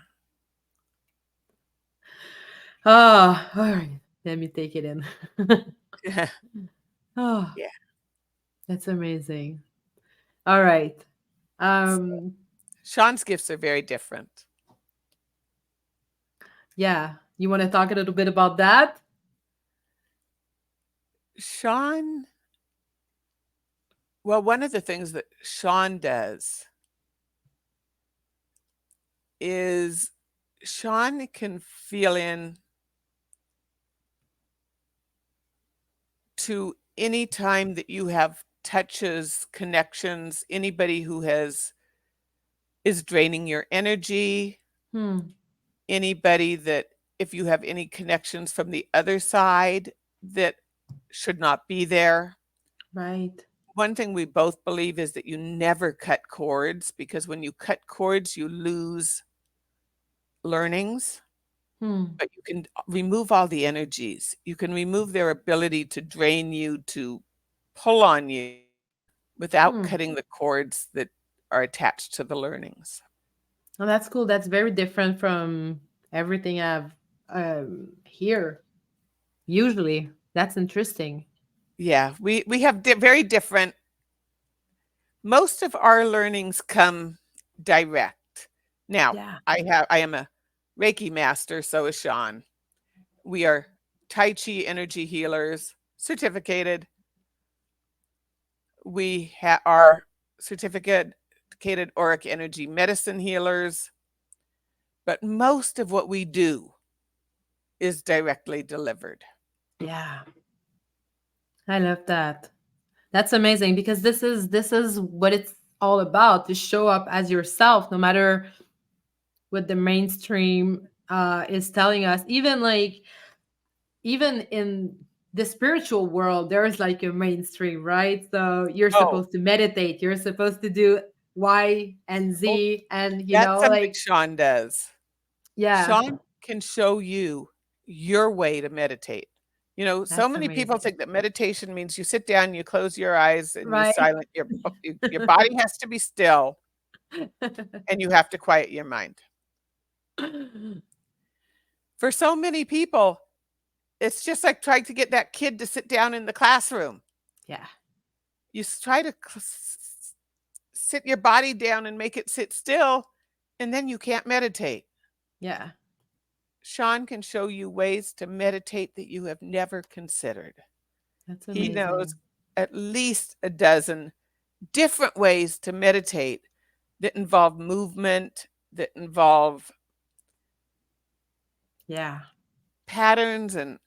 Oh, all right. Let me take it in. Oh, Yeah. that's amazing. All right. So Um, Sean's gifts are very different. yeah. You want to talk a little bit about that? Sean, well, one of the things that Sean does is Sean can feel in to any time that you have touches, connections, anybody who is draining your energy, Hmm. anybody that if you have any connections from the other side that should not be there. Right. One thing we both believe is that you never cut cords, because when you cut cords, you lose learnings, Hmm. but you can remove all the energies. You can remove their ability to drain you, to pull on you without Hmm. cutting the cords that are attached to the learnings. Oh, that's cool. That's very different from everything I've hear usually. That's interesting. Yeah, we have very different. Most of our learnings come direct. Now, Yeah. I am a Reiki master, so is Sean. We are Tai Chi energy healers, certificated. We are certificated auric energy medicine healers, but most of what we do is directly delivered. Yeah. I love that. That's amazing because this is what it's all about, to show up as yourself no matter what the mainstream is telling us. Even in the spiritual world, there's like a mainstream, right? So you're Oh, supposed to meditate, you're supposed to do Y and oh, Z, and that's something like, Sean does. yeah, Sean can show you your way to meditate. So that's many people amazing. think that meditation means you sit down, you close your eyes, and you Right. silent your body has to be still, and you have to quiet your mind. For so many people, it's just like trying to get that kid to sit down in the classroom. Yeah. You try to sit your body down and make it sit still, and then you can't meditate. Yeah. Sean can show you ways to meditate that you have never considered. That's He knows amazing. at least a dozen different ways to meditate that involve movement, that involve Yeah. patterns, and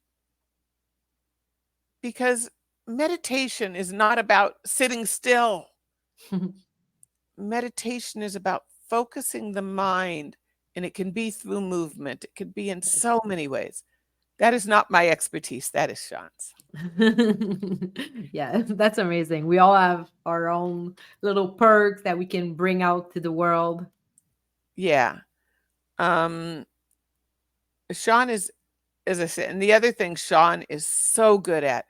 because meditation is not about sitting still. Meditation is about focusing the mind, and it can be through movement. It could be in Right. so many ways. That is not my expertise. That is Sean's. Yeah, that's amazing. We all have our own little perks that we can bring out to the world. Yeah. Um, Sean is, as I said, and the other thing Sean is so good at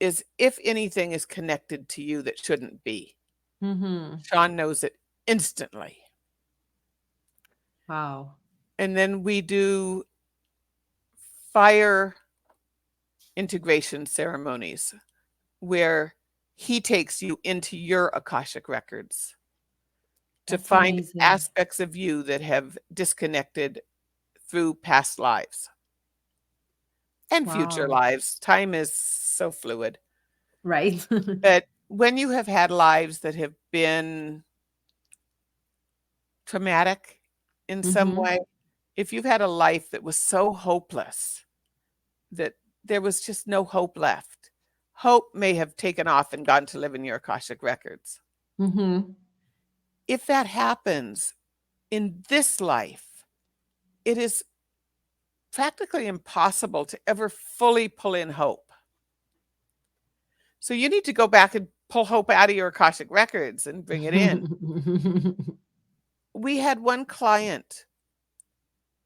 is if anything is connected to you that shouldn't be, Hmm. Sean knows it instantly. Wow. And then we do fire integration ceremonies where he takes you into your Akashic records to That's find amazing. aspects of you that have disconnected through past lives and future Wow. lives. Time is so fluid. Right. But when you have had lives that have been traumatic in some Hmm. way, if you've had a life that was so hopeless that there was just no hope left, hope may have taken off and gone to live in your Akashic records. Hmm. If that happens in this life, it is practically impossible to ever fully pull in hope. So you need to go back and pull hope out of your Akashic records and bring it in. We had one client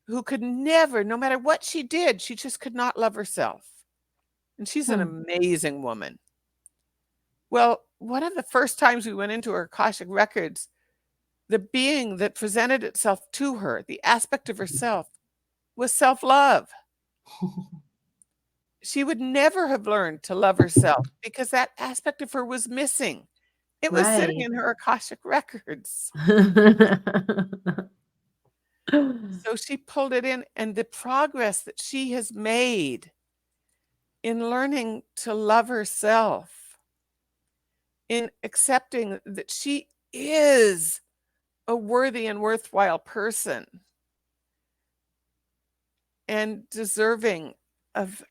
who could never, no matter what she did, she just could not love herself. And she's an Hmm. amazing woman. Well, one of the first times we went into her Akashic Records, the being that presented itself to her, the aspect of herself, was self-love. She would never have learned to love herself because that aspect of her was missing. It was sitting Right. in her Akashic Records. So she pulled it in, and the progress that she has made in learning to love herself, in accepting that she is a worthy and worthwhile person and deserving of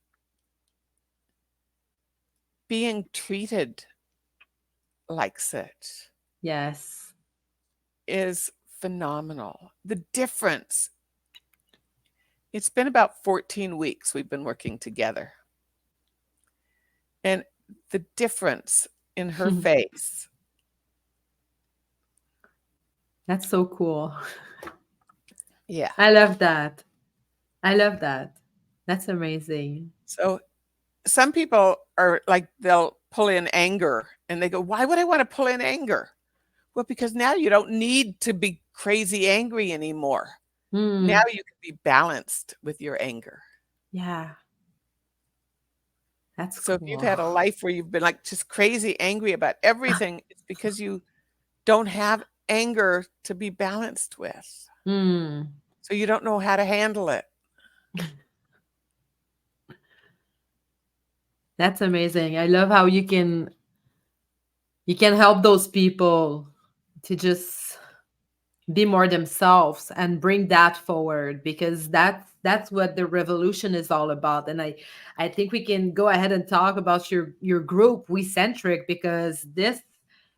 being treated like such, Yes. is phenomenal. The difference, it's been about 14 weeks we've been working together. And the difference in her face. That's so cool. Yeah. I love that. I love that. That's amazing. So some people are like, they'll pull in anger and they go, why would I want to pull in anger? Well, because now you don't need to be crazy angry anymore. Now Hmm. you can be balanced with your anger. Yeah, that's So if you've cool. had a life where you've been like just crazy angry about everything, it's because you don't have anger to be balanced with. Hmm. So you don't know how to handle it. That's amazing. I love how you can help those people to just be more themselves and bring that forward, because that's what the revolution is all about. And I think we can go ahead and talk about your group, We-Centric, because this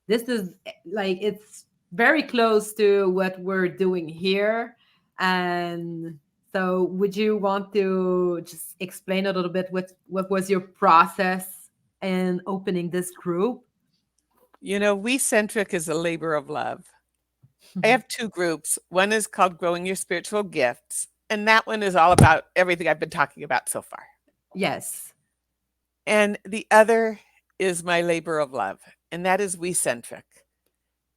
is like, it's very close to what we're doing here. And so would you want to just explain a little bit what was your process in opening this group? You know, We-Centric is a labor of love. I have two groups. One is called Growing Your Spiritual Gifts, and that one is all about everything I've been talking about so far. Yes. And the other is my labor of love, and that is We-Centric.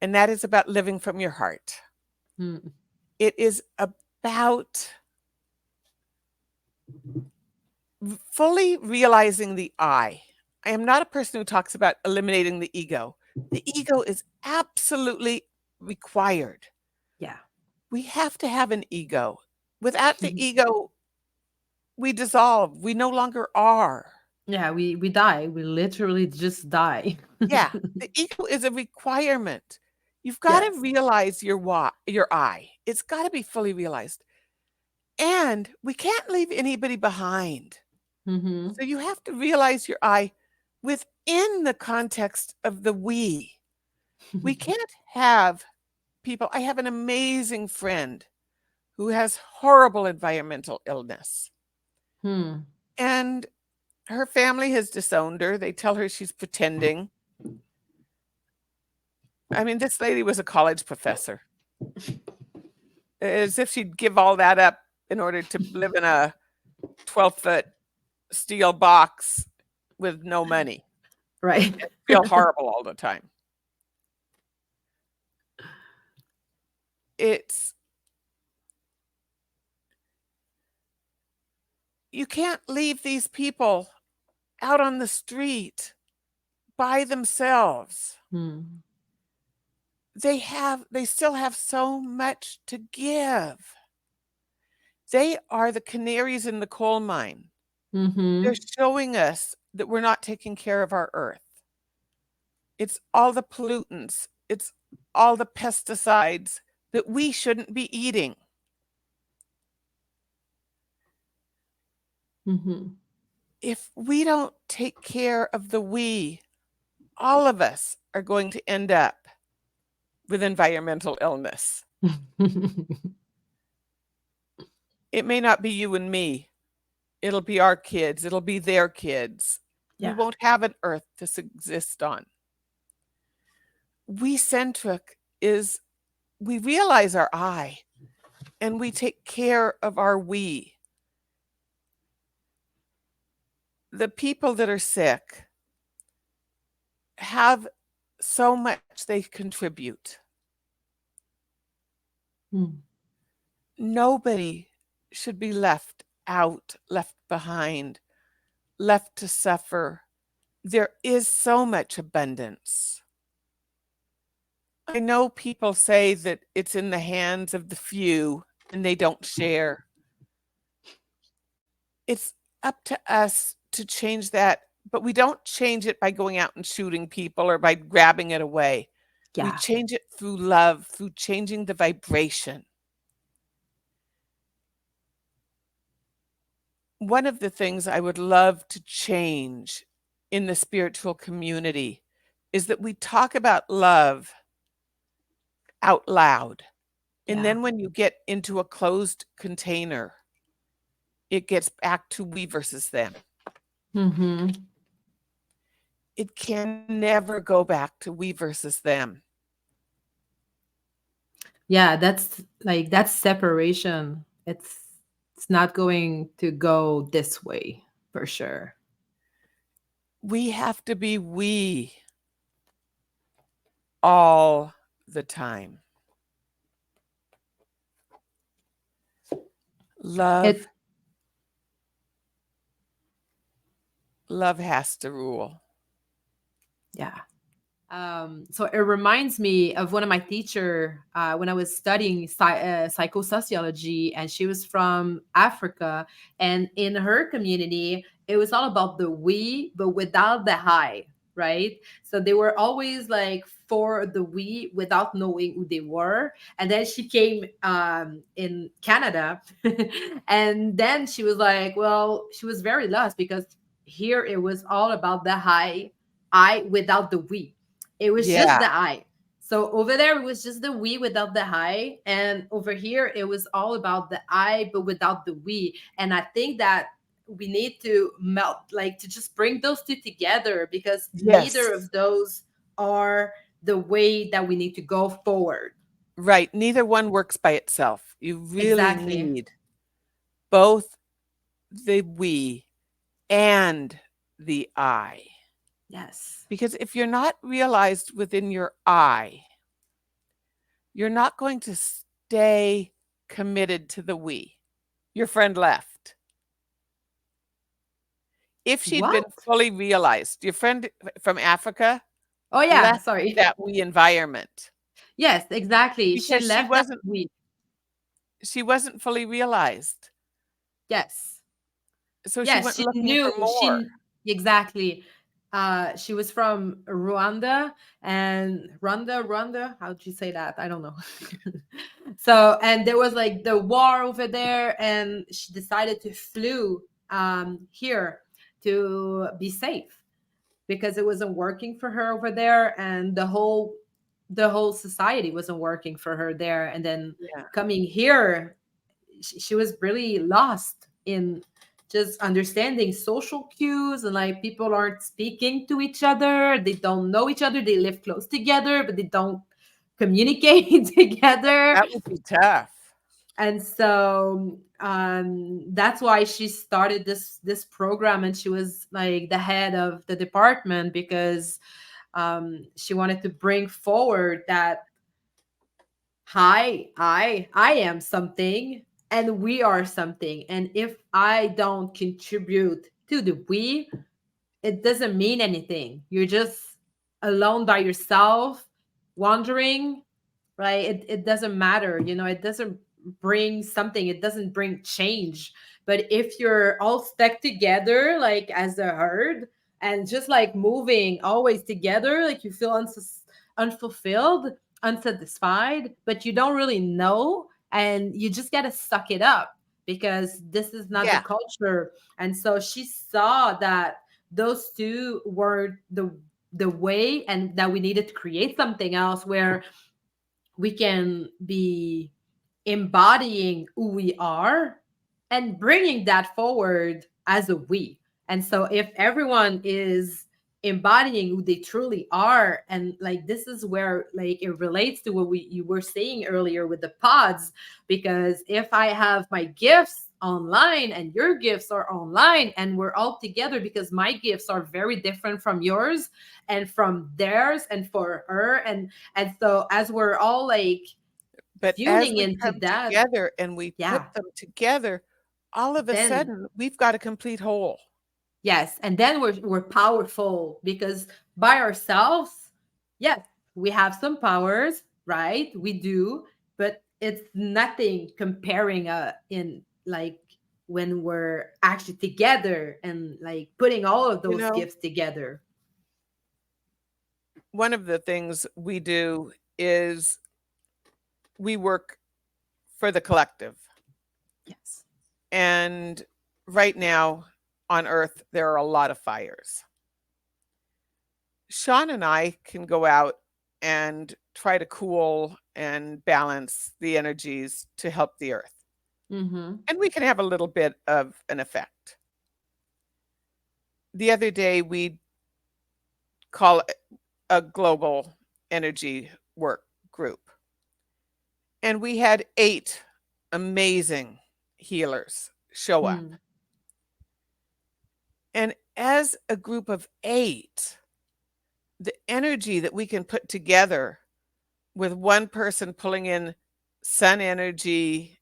And that is about living from your heart. Mm. It is about fully realizing the I. I am not a person who talks about eliminating the ego. The ego is absolutely required. Yeah. We have to have an ego. Without the ego, we dissolve. We no longer are. Yeah, we die. We literally just die. Yeah, the ego is a requirement. You've got to Yes. realize your why, your I. It's got to be fully realized. And we can't leave anybody behind. Mm-hmm. So you have to realize your I within the context of the we. We can't have people. I have an amazing friend who has horrible environmental illness. Hmm. And her family has disowned her. They tell her she's pretending. I mean, this lady was a college professor, as if she'd give all that up in order to live in a 12-foot steel box with no money Right. and feel horrible all the time. It's, you can't leave these people out on the street by themselves. Hmm. They still have so much to give. They are the canaries in the coal mine. They're Mm-hmm. showing us that we're not taking care of our earth. It's all the pollutants, it's all the pesticides that we shouldn't be eating. Mm-hmm. If we don't take care of the we, all of us are going to end up with environmental illness. It may not be you and me. It'll be our kids. It'll be their kids. We Yeah. won't have an earth to exist on. We-Centric is we realize our I and we take care of our we. The people that are sick have so much they contribute. Mm. Nobody should be left out, left behind, left to suffer. There is so much abundance. I know people say that it's in the hands of the few and they don't share. It's up to us to change that, but we don't change it by going out and shooting people or by grabbing it away. We Yeah. change it through love, through changing the vibration. One of the things I would love to change in the spiritual community is that we talk about love out loud. And Yeah. then when you get into a closed container, it gets back to we versus them. Hmm. It can never go back to we versus them. Yeah, that's like that's separation. It's not going to go this way for sure. We have to be we all the time. It Love, love has to rule. yeah. So it reminds me of one of my teacher when I was studying psychosociology, and she was from Africa, and in her community, it was all about the we, but without the I, right? So they were always like for the we without knowing who they were. And then she came in Canada, and then she was like, well, she was very lost because here it was all about the I without the we, it was just Yeah, the I. So over there it was just the we without the I, and over here it was all about the I but without the we. And I think that we need to melt, like to just bring those two together, because neither yes, of those are the way that we need to go forward. right. Neither one works by itself. You really Exactly. need both the we and the I. Yes. Because if you're not realized within your I, you're not going to stay committed to the we. Your friend left. If she'd been What? fully realized, your friend from Africa Oh yeah, left sorry. that we environment Yes, exactly. She because she left that wasn't we. she wasn't fully realized. Yes. So she Yes, went she looking for knew. more. Exactly. She was from Rwanda, and Rwanda. How do you say that? I don't know. So, and there was like the war over there, and she decided to flew here to be safe because it wasn't working for her over there, and the whole society wasn't working for her there. And then Yeah. coming here, she was really lost in just understanding social cues, and like people aren't speaking to each other, they don't know each other, they live close together but they don't communicate together. That would be tough. And so that's why she started this program, and she was like the head of the department, because she wanted to bring forward that hi, I am something and we are something. And if I don't contribute to the we, it doesn't mean anything. You're just alone by yourself, wandering, right? It doesn't matter, it doesn't bring something, it doesn't bring change. But if you're all stuck together, like as a herd, and just like moving always together, like you feel unfulfilled, unsatisfied, but you don't really know, and you just got to suck it up because this is not the Yeah. culture. And so she saw that those two were the way, and that we needed to create something else where we can be embodying who we are and bringing that forward as a we. And so if everyone is embodying who they truly are. And like this is where like it relates to what we you were saying earlier with the pods, because if I have my gifts online and your gifts are online and we're all together, because my gifts are very different from yours and from theirs and for her, and so as we're all like But as tuning we into come that, together and we yeah, put them together, all of a then sudden we've got a complete whole. yes, and then we're powerful, because by ourselves, yes, we have some powers, right? We do, but it's nothing comparing in like when we're actually together and like putting all of You those know, gifts together. one of the things we do is we work for the collective. Yes. And right now on Earth, there are a lot of fires. Sean and I can go out and try to cool and balance the energies to help the Earth. Mm-hmm. And we can have a little bit of an effect. The other day, we call it a global energy work group. And we had 8 amazing healers show up. Mm. And as a group of 8, the energy that we can put together with one person pulling in sun energy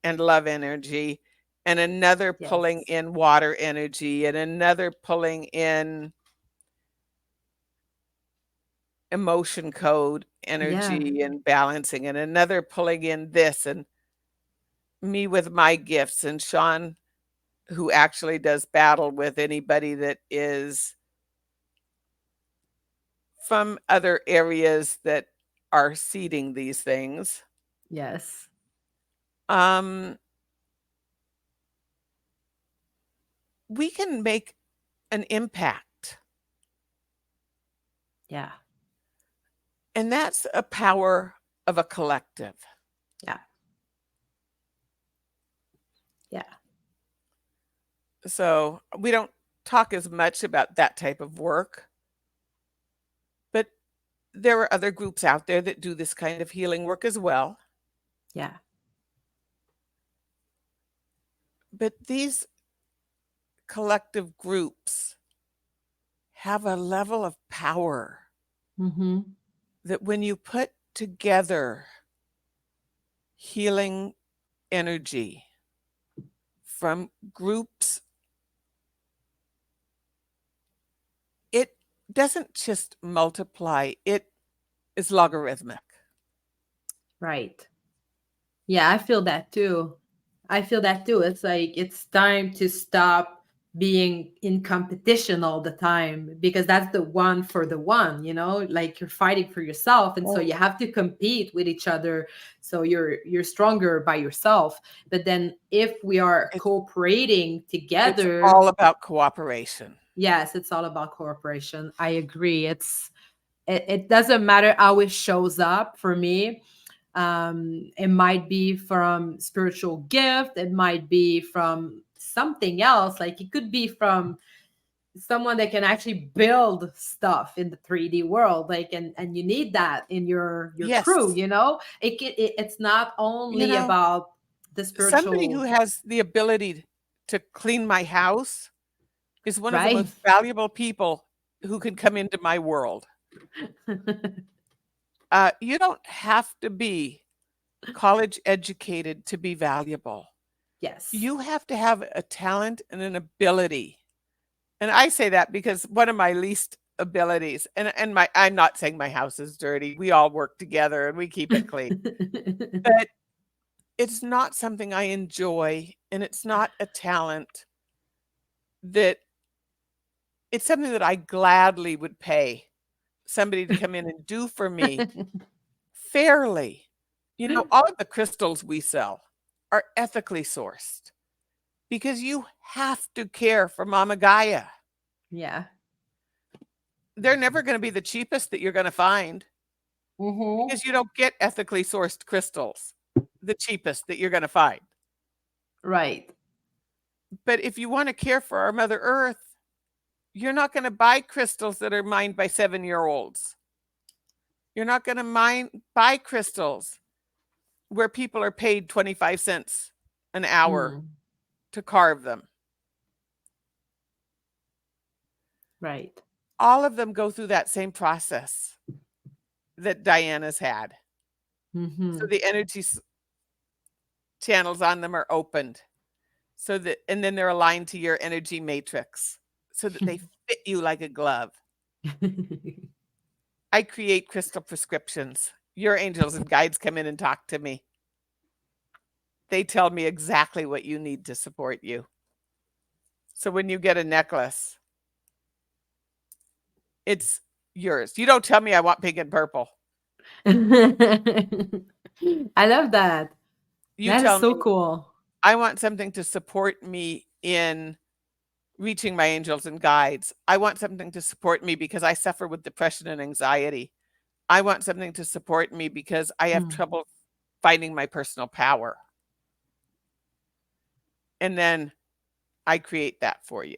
and love energy, and another pulling Yes. in water energy, and another pulling in emotion code Yeah. energy and balancing, and another pulling in this, and me with my gifts, and Sean, who actually does battle with anybody that is from other areas that are seeding these things. Yes. Um, we can make an impact, Yeah. and that's a power of a collective. Yeah. Yeah. So we don't talk as much about that type of work, but there are other groups out there that do this kind of healing work as well. Yeah. But these collective groups have a level of power Mm-hmm. that when you put together healing energy from groups, it doesn't just multiply, it is logarithmic. Right. Yeah, I feel that too. I feel that too. It's like it's time to stop being in competition all the time, because that's the one for the one, like you're fighting for yourself, and so Oh, you have to compete with each other, so you're stronger by yourself. But then if we are it's cooperating it's together, all about cooperation. yes, it's all about cooperation. I agree. It doesn't matter how it shows up for me. It might be from spiritual gift, it might be from something else, like it could be from someone that can actually build stuff in the 3D world, like, and you need that in your crew, Yes. it's not You only know, about the somebody who spiritual, has the ability to clean my house is one of the right? most valuable people who can come into my world. You don't have to be college educated to be valuable. Yes. You have to have a talent and an ability. And I say that because one of my least abilities, and my I'm not saying my house is dirty. We all work together and we keep it clean. But it's not something I enjoy, and it's not a talent that it's something that I gladly would pay somebody to come in and do for me fairly. You know, all of the crystals we sell are ethically sourced because you have to care for Mama Gaia. Yeah. They're never going to be the cheapest that you're going to find Mm-hmm. because you don't get ethically sourced crystals, the cheapest that you're going to find. Right. But if you want to care for our Mother Earth, You're not going to buy crystals that are mined by 7-year-olds. You're not going to buy crystals where people are paid 25 cents an hour Mm, to carve them. right. All of them go through that same process that Diana's had. So Mm-hmm. the energy channels on them are opened, so that, and then they're aligned to your energy matrix so that they fit you like a glove. I create crystal prescriptions. Your angels and guides come in and talk to me. They tell me exactly what you need to support you. So when you get a necklace, it's yours. You don't tell me I want pink and purple. I love that. You That is tell me so cool. I want something to support me in reaching my angels and guides. I want something to support me because I suffer with depression and anxiety. I want something to support me because I have Mm, trouble finding my personal power. And then I create that for you.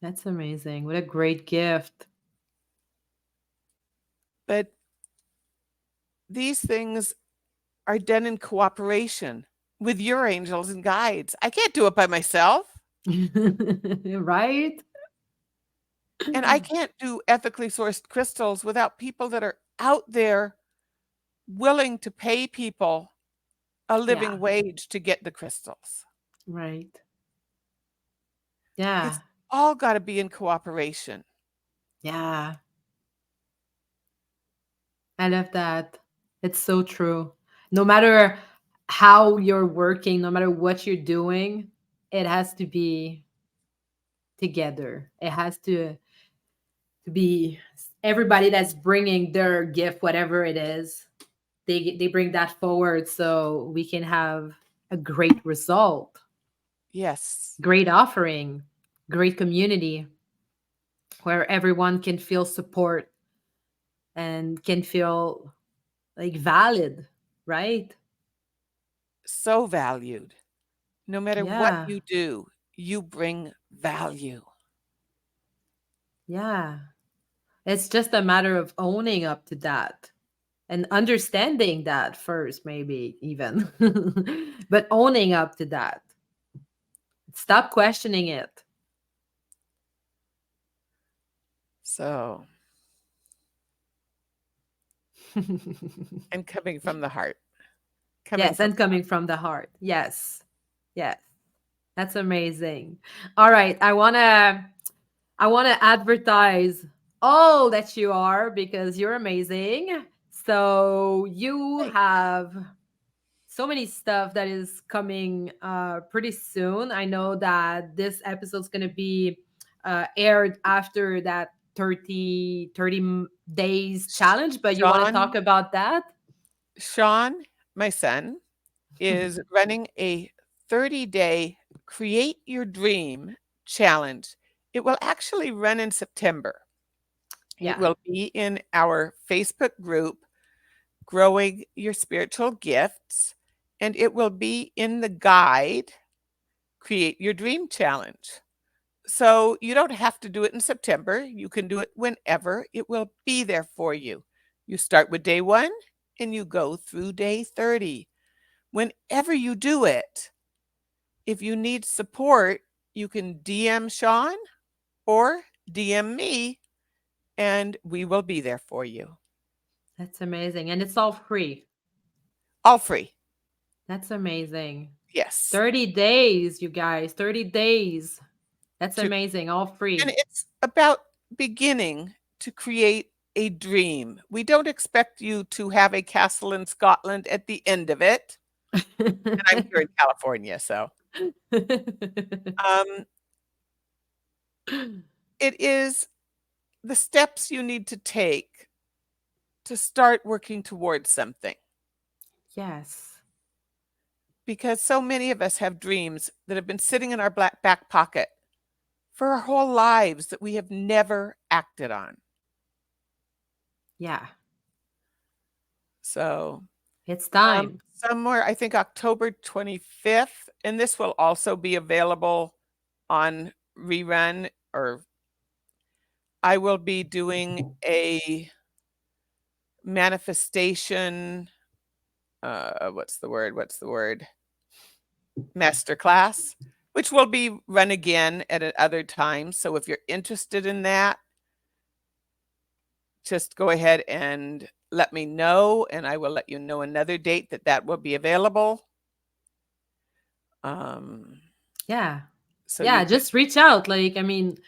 that's amazing. What a great gift. But these things are done in cooperation with your angels and guides. I can't do it by myself. Right? And I can't do ethically sourced crystals without people that are out there willing to pay people a Yeah, living wage to get the crystals. right. It's Yeah, all got to be in cooperation. yeah. I love that. It's so true. No matter how you're working, no matter what you're doing, it has to be together. It has to be everybody that's bringing their gift, whatever it is. They bring that forward so we can have a great result, Yes, great offering, great community where everyone can feel support and can feel like valid, right? so valued. No matter what Yeah. you do, you bring value. Yeah. It's just a matter of owning up to that and understanding that first, maybe even, but owning up to that. Stop questioning it. So, and coming from the heart, coming Yes, from and coming from the heart. Yes. Yes. That's amazing. All right. I want to advertise all that you are because you're amazing. So you Thanks. have so many stuff that is coming pretty soon. I know that this episode's going to be aired after that 30 days challenge, but you want to talk Sean, about that? Sean, my son, is running a 30-day Create Your Dream challenge. It will actually run in September. It Yeah. will be in our Facebook group, Growing Your Spiritual Gifts, and it will be in the guide, Create Your Dream Challenge. So you don't have to do it in September. You can do it whenever. It will be there for you. You start with day 1 and you go through day 30. Whenever you do it, if you need support, you can DM Sean or DM me, and we will be there for you. That's amazing. And it's all free. All free. That's amazing. Yes. 30 days, you guys. 30 days. That's To, amazing. All and free. it's about beginning to create a dream. We don't expect you to have a castle in Scotland at the end of it. And I'm here in California, so um, it is the steps you need to take to start working towards something. Yes. Because so many of us have dreams that have been sitting in our back pocket for our whole lives that we have never acted on. Yeah. So, It's time. somewhere, I think October 25th, and this will also be available on rerun or I will be doing a manifestation, what's the word? What's the word? Masterclass, which will be run again at other times. So if you're interested in that, just go ahead and let me know, and I will let you know another date that that will be available. Um, Yeah. so you Yeah, can, just reach out. Like, I mean,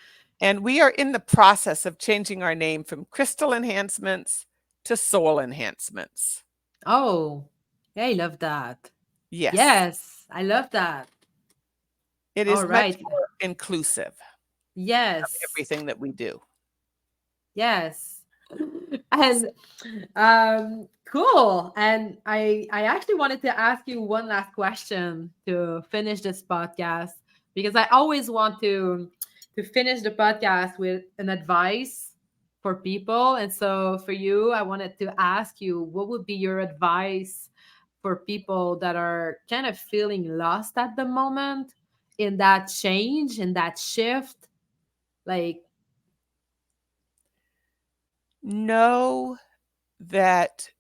and we are in the process of changing our name from Crystal Enhancements to Soul Enhancements. oh, yeah, I love that. Yes, Yes, I love that. it All is much right. more inclusive of Yes. everything that we do. Yes. And cool. And I actually wanted to ask you one last question to finish this podcast, because I always want to finish the podcast with an advice for people. And so for you, I wanted to ask you, what would be your advice for people that are kind of feeling lost at the moment in that change, in that shift? Like, Know that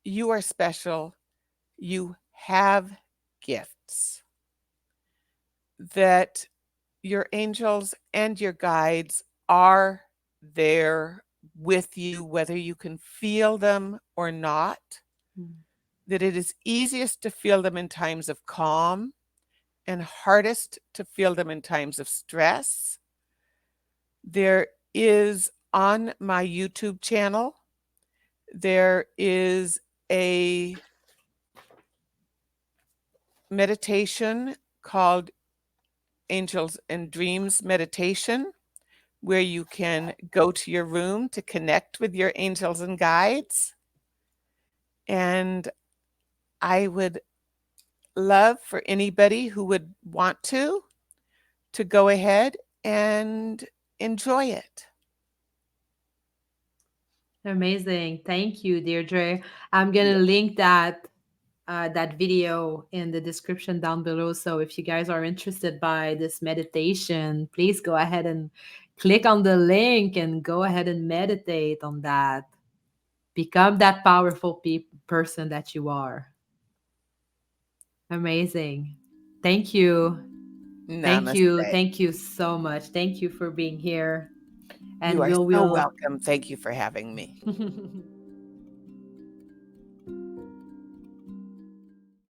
you are special, you have gifts, that your angels and your guides are there with you, whether you can feel them or not, that it is easiest to feel them in times of calm and hardest to feel them in times of stress. There is on my YouTube channel, there is a meditation called Angels and Dreams Meditation, where you can go to your room to connect with your angels and guides. And I would love for anybody who would want to go ahead and enjoy it. amazing. Thank you, Deirdre. I'm Yeah. gonna link that video in the description down below. So if you guys are interested by this meditation, please go ahead and click on the link and go ahead and meditate on that. Become that powerful person that you are. Amazing. Thank you. Thank you. Namaste. Thank you so much. Thank you for being here. You And are we'll so will welcome. Thank you for having me.